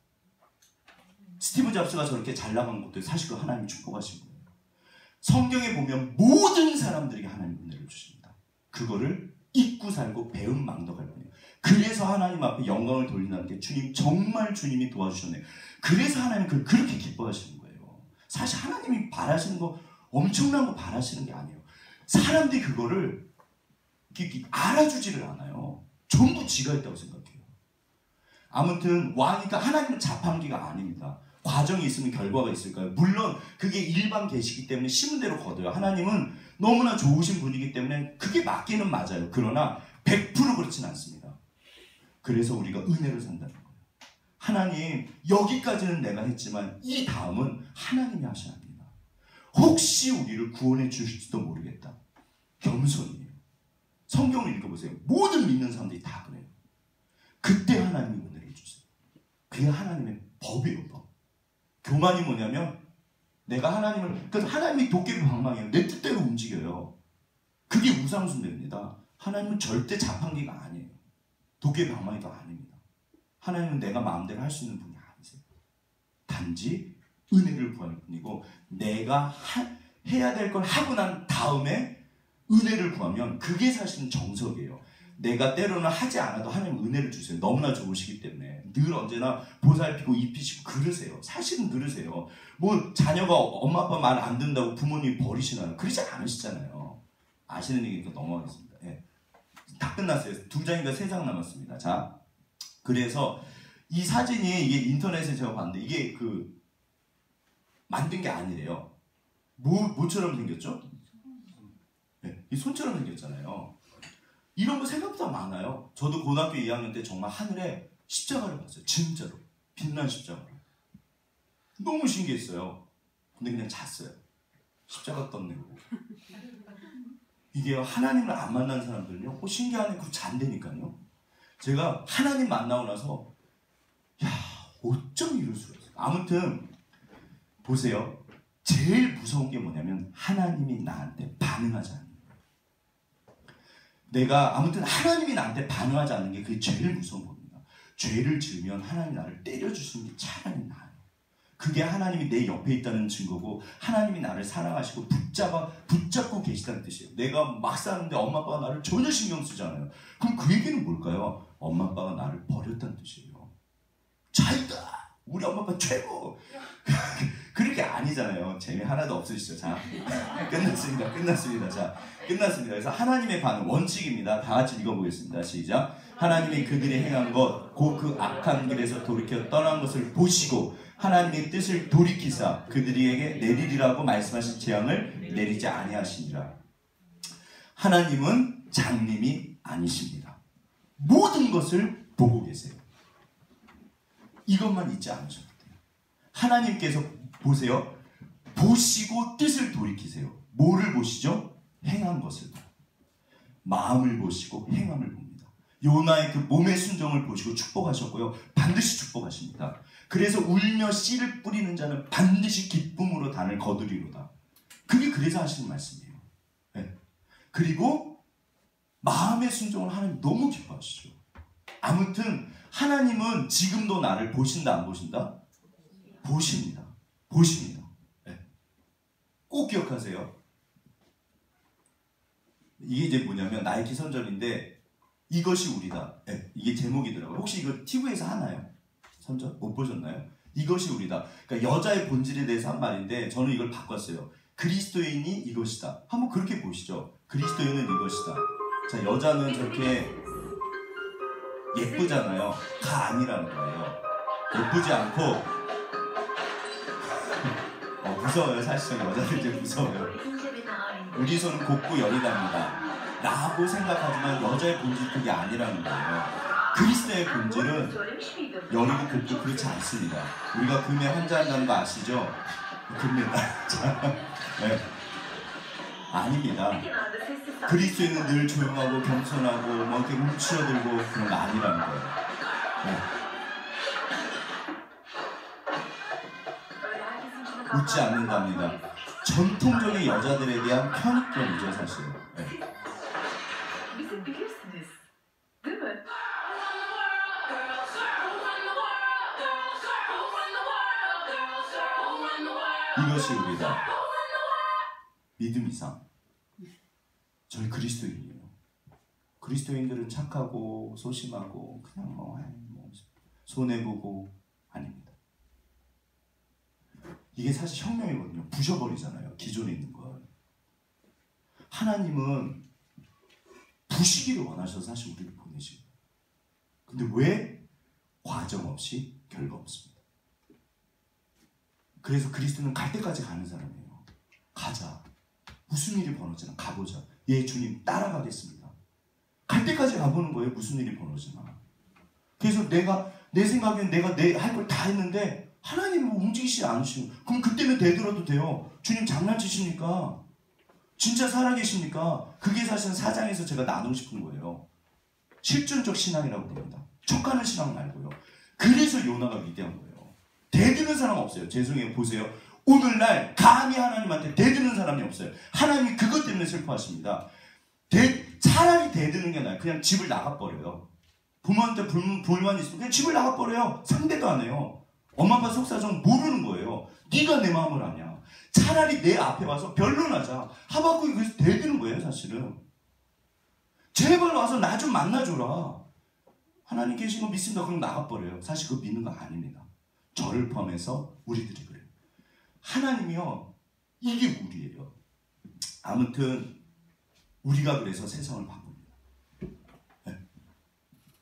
스티브 잡스가 저렇게 잘 나간 것도 사실 그 하나님이 축복하신 거예요. 성경에 보면 모든 사람들에게 하나님 은혜를 주십니다. 그거를 잊고 살고 배움 망덕할 뿐이에요. 그래서 하나님 앞에 영광을 돌린다는 게 정말 주님이 도와주셨네요. 그래서 하나님 그걸 그렇게 기뻐하시는 거예요. 사실 하나님이 바라시는 거 엄청난 거 바라시는 게 아니에요. 사람들이 그거를 알아주지를 않아요. 전부 지가 있다고 생각해요. 아무튼 왕이니까 하나님은 자판기가 아닙니다. 과정이 있으면 결과가 있을까요? 물론 그게 일반 계시기 때문에 심은 대로 거둬요. 하나님은 너무나 좋으신 분이기 때문에 그게 맞기는 맞아요. 그러나 100% 그렇진 않습니다. 그래서 우리가 은혜를 산다는 거예요. 하나님 여기까지는 내가 했지만 이 다음은 하나님이 하셔야 합니다. 혹시 우리를 구원해 주실지도 모르겠다. 겸손이에요. 성경을 읽어보세요. 모든 믿는 사람들이 다 그래요. 그때 하나님이 은혜를 주세요. 그게 하나님의 법이에요. 법. 교만이 뭐냐면 내가 그래서 하나님이 도끼를 방망이에요. 내 뜻대로 움직여요. 그게 우상숭배입니다. 하나님은 절대 자판기가 아니에요. 도끼의 방망이가 아닙니다. 하나님은 내가 마음대로 할 수 있는 분이 아니세요. 단지 은혜를 구할 뿐이고 내가 해야 될 걸 하고 난 다음에 은혜를 구하면 그게 사실은 정석이에요. 내가 때로는 하지 않아도 하나님 은혜를 주세요. 너무나 좋으시기 때문에 늘 언제나 보살피고 입히시고 그러세요. 사실은 그러세요. 뭐 자녀가 엄마 아빠 말 안 듣는다고 부모님이 버리시나요? 그러지 않으시잖아요. 아시는 얘기니까 넘어가겠습니다. 예. 다 끝났어요. 2장인가 3장 남았습니다. 자, 그래서 이 사진이 이게 인터넷에 제가 봤는데 이게 그 만든 게 아니래요. 뭐처럼 생겼죠? 네, 이 손처럼 생겼잖아요. 이런 거 생각보다 많아요. 저도 고등학교 2학년 때 정말 하늘에 십자가를 봤어요. 진짜로. 빛난 십자가를. 너무 신기했어요. 근데 그냥 잤어요. 십자가 떴네고. 이게 하나님을 안 만난 사람들은요. 신기하네. 그거 잔다니까요. 제가 하나님 만나고 나서 야, 어쩜 이럴 수가 있어요. 아무튼 보세요. 제일 무서운 게 뭐냐면 하나님이 나한테 반응하지 않는 거예요. 내가 아무튼 하나님이 나한테 반응하지 않는 게 그게 제일 무서운 겁니다. 죄를 지으면 하나님이 나를 때려주시는 게 차라리 나아요. 그게 하나님이 내 옆에 있다는 증거고 하나님이 나를 사랑하시고 붙잡고 계시다는 뜻이에요. 내가 막 사는데 엄마 아빠가 나를 전혀 신경 쓰지 않아요. 그럼 그 얘기는 뭘까요? 엄마 아빠가 나를 버렸다는 뜻이에요. 잘다! 우리 엄마 아빠 최고! 그렇게 아니잖아요. 재미 하나도 없으시죠? 자, 끝났습니다. 자, 끝났습니다. 그래서 하나님의 반응, 원칙입니다. 다 같이 읽어보겠습니다. 시작. 하나님이 그들이 행한 것, 곧 그 악한 길에서 돌이켜 떠난 것을 보시고 하나님의 뜻을 돌이키사 그들에게 내리리라고 말씀하신 재앙을 내리지 아니하시니라. 하나님은 장님이 아니십니다. 모든 것을 보고 계세요. 이것만 잊지 않으셔도 돼요. 하나님께서 보세요. 보시고 뜻을 돌이키세요. 뭐를 보시죠? 행한 것을. 마음을 보시고 행함을 봅니다. 요나의 그 몸의 순종을 보시고 축복하셨고요. 반드시 축복하십니다. 그래서 울며 씨를 뿌리는 자는 반드시 기쁨으로 단을 거두리로다. 그게 그래서 하시는 말씀이에요. 네. 그리고 마음의 순종을 하나님 너무 기뻐하시죠. 아무튼 하나님은 지금도 나를 보신다 안 보신다? 보십니다. 보십니다. 네. 꼭 기억하세요. 이게 이제 뭐냐면 나이키 선전인데 이것이 우리다. 네. 이게 제목이더라고요. 혹시 이거 TV에서 하나요? 선전? 못 보셨나요? 이것이 우리다. 그러니까 여자의 본질에 대해서 한 말인데 저는 이걸 바꿨어요. 그리스도인이 이것이다. 한번 그렇게 보시죠. 그리스도인은 이것이다. 자, 여자는 저렇게 예쁘잖아요. 다 아니라는 거예요. 예쁘지 않고 무서워요. 사실은 여자들 이제 무서워요. 우리 손은 곱고 여리답니다. 라고 생각하지만 여자의 본질이 그게 아니라는 거예요. 그리스도의 본질은 여리고 곱고 그렇지 않습니다. 우리가 금에 환자한다는 거 아시죠? 금메달. 네. 아닙니다. 그리스도인은 늘 조용하고 겸손하고 뭐 이렇게 움츠러들고 그런 거 아니라는 거예요. 네. 웃지 않는답니다. 전통적인 여자들에 대한 편견이죠, 사실. 네. 이것이 우리다. 믿음 이상. 저희 그리스도인이에요. 그리스도인들은 착하고 소심하고 그냥 뭐 손해보고 아닙니다. 이게 사실 혁명이거든요. 부셔버리잖아요. 기존에 있는 걸. 하나님은 부시기를 원하셔서 사실 우리를 보내시고. 근데 왜? 과정 없이 결과 없습니다. 그래서 그리스도는 갈 때까지 가는 사람이에요. 가자. 무슨 일이 벌어지나 가보자. 예, 주님 따라가겠습니다. 갈 때까지 가보는 거예요. 무슨 일이 벌어지나. 그래서 내 생각엔 내가 내 할 걸 다 했는데 하나님 뭐 움직이시지 않으시고 그럼 그때는 되돌아도 돼요. 주님 장난치십니까? 진짜 살아계십니까? 그게 사실은 4장에서 제가 나누고 싶은 거예요. 실존적 신앙이라고 부릅니다. 척하는 신앙 말고요. 그래서 요나가 위대한 거예요. 대드는 사람 없어요. 죄송해요. 보세요. 오늘날 감히 하나님한테 대드는 사람이 없어요. 하나님이 그것 때문에 슬퍼하십니다. 차라리 대드는 게 나아요. 그냥 집을 나가버려요. 부모한테 불만이 있으면 그냥 집을 나가버려요. 상대도 안 해요. 엄마 아빠 속사정 모르는 거예요. 네가 내 마음을 아냐. 차라리 내 앞에 와서 변론하자. 하박국이 그래서 대드는 거예요. 사실은. 제발 와서 나 좀 만나줘라. 하나님 계신 거 믿습니다. 그럼 나가버려요. 사실 그거 믿는 거 아닙니다. 저를 포함해서 우리들이 그래요. 하나님이요, 이게 우리예요. 아무튼 우리가 그래서 세상을 바꿉니다. 네.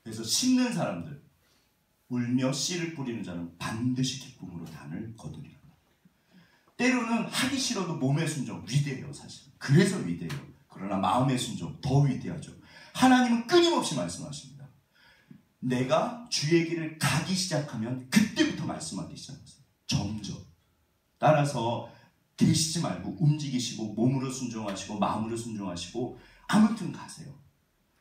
그래서 심는 사람들, 울며 씨를 뿌리는 자는 반드시 기쁨으로 단을 거두리라. 때로는 하기 싫어도 몸의 순종 위대해요. 사실 그래서 위대해요. 그러나 마음의 순종 더 위대하죠. 하나님은 끊임없이 말씀하십니다. 내가 주의 길을 가기 시작하면 그때부터 말씀하기 시작했어요. 점점. 따라서 계시지 말고 움직이시고 몸으로 순종하시고 마음으로 순종하시고 아무튼 가세요.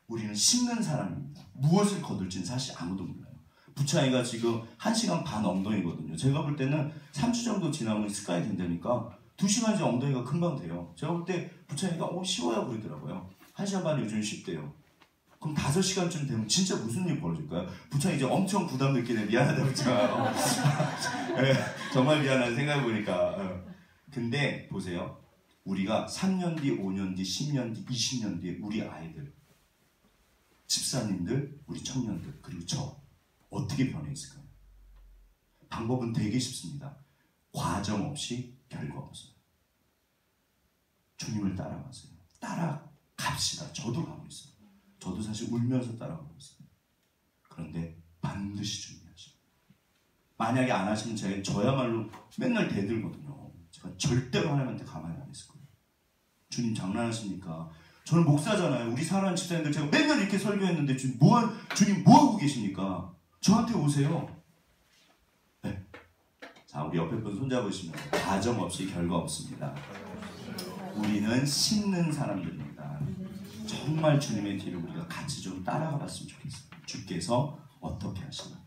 우리는 심는 사람입니다. 무엇을 거둘지는 사실 아무도 몰라요. 부차이가 지금 1시간 반 엉덩이거든요. 제가 볼 때는 3주 정도 지나면 습관이 된다니까 2시간이면 엉덩이가 금방 돼요. 제가 볼 때 부차이가 쉬워요 그러더라고요. 1시간 반이 요즘 쉽대요. 그럼 5시간쯤 되면 진짜 무슨 일이 벌어질까요? 부차이 이제 엄청 부담 느끼네. 미안하다 부차. 네, 정말 미안한 생각해보니까. 근데 보세요. 우리가 3년 뒤, 5년 뒤, 10년 뒤, 20년 뒤에 우리 아이들, 집사님들, 우리 청년들, 그리고 저 어떻게 변해 있을까요? 방법은 되게 쉽습니다. 과정 없이 결과 없어요. 주님을 따라가세요. 따라갑시다. 저도 가고 있어요. 저도 사실 울면서 따라가고 있어요. 그런데 반드시 준비하십니다. 만약에 안 하시면 저야말로 맨날 대들거든요. 제가 절대로 하나님한테 가만히 안 있을 거예요. 주님 장난하십니까? 저는 목사잖아요. 우리 사랑하는 집사님들 제가 맨날 이렇게 설교했는데 주님 뭐하고 계십니까? 저한테 오세요. 네. 자, 우리 옆에 분 손잡으시면 과정 없이 결과 없습니다. 우리는 심는 사람들입니다. 정말 주님의 뒤를 우리가 같이 좀 따라가 봤으면 좋겠어요. 주께서 어떻게 하시나.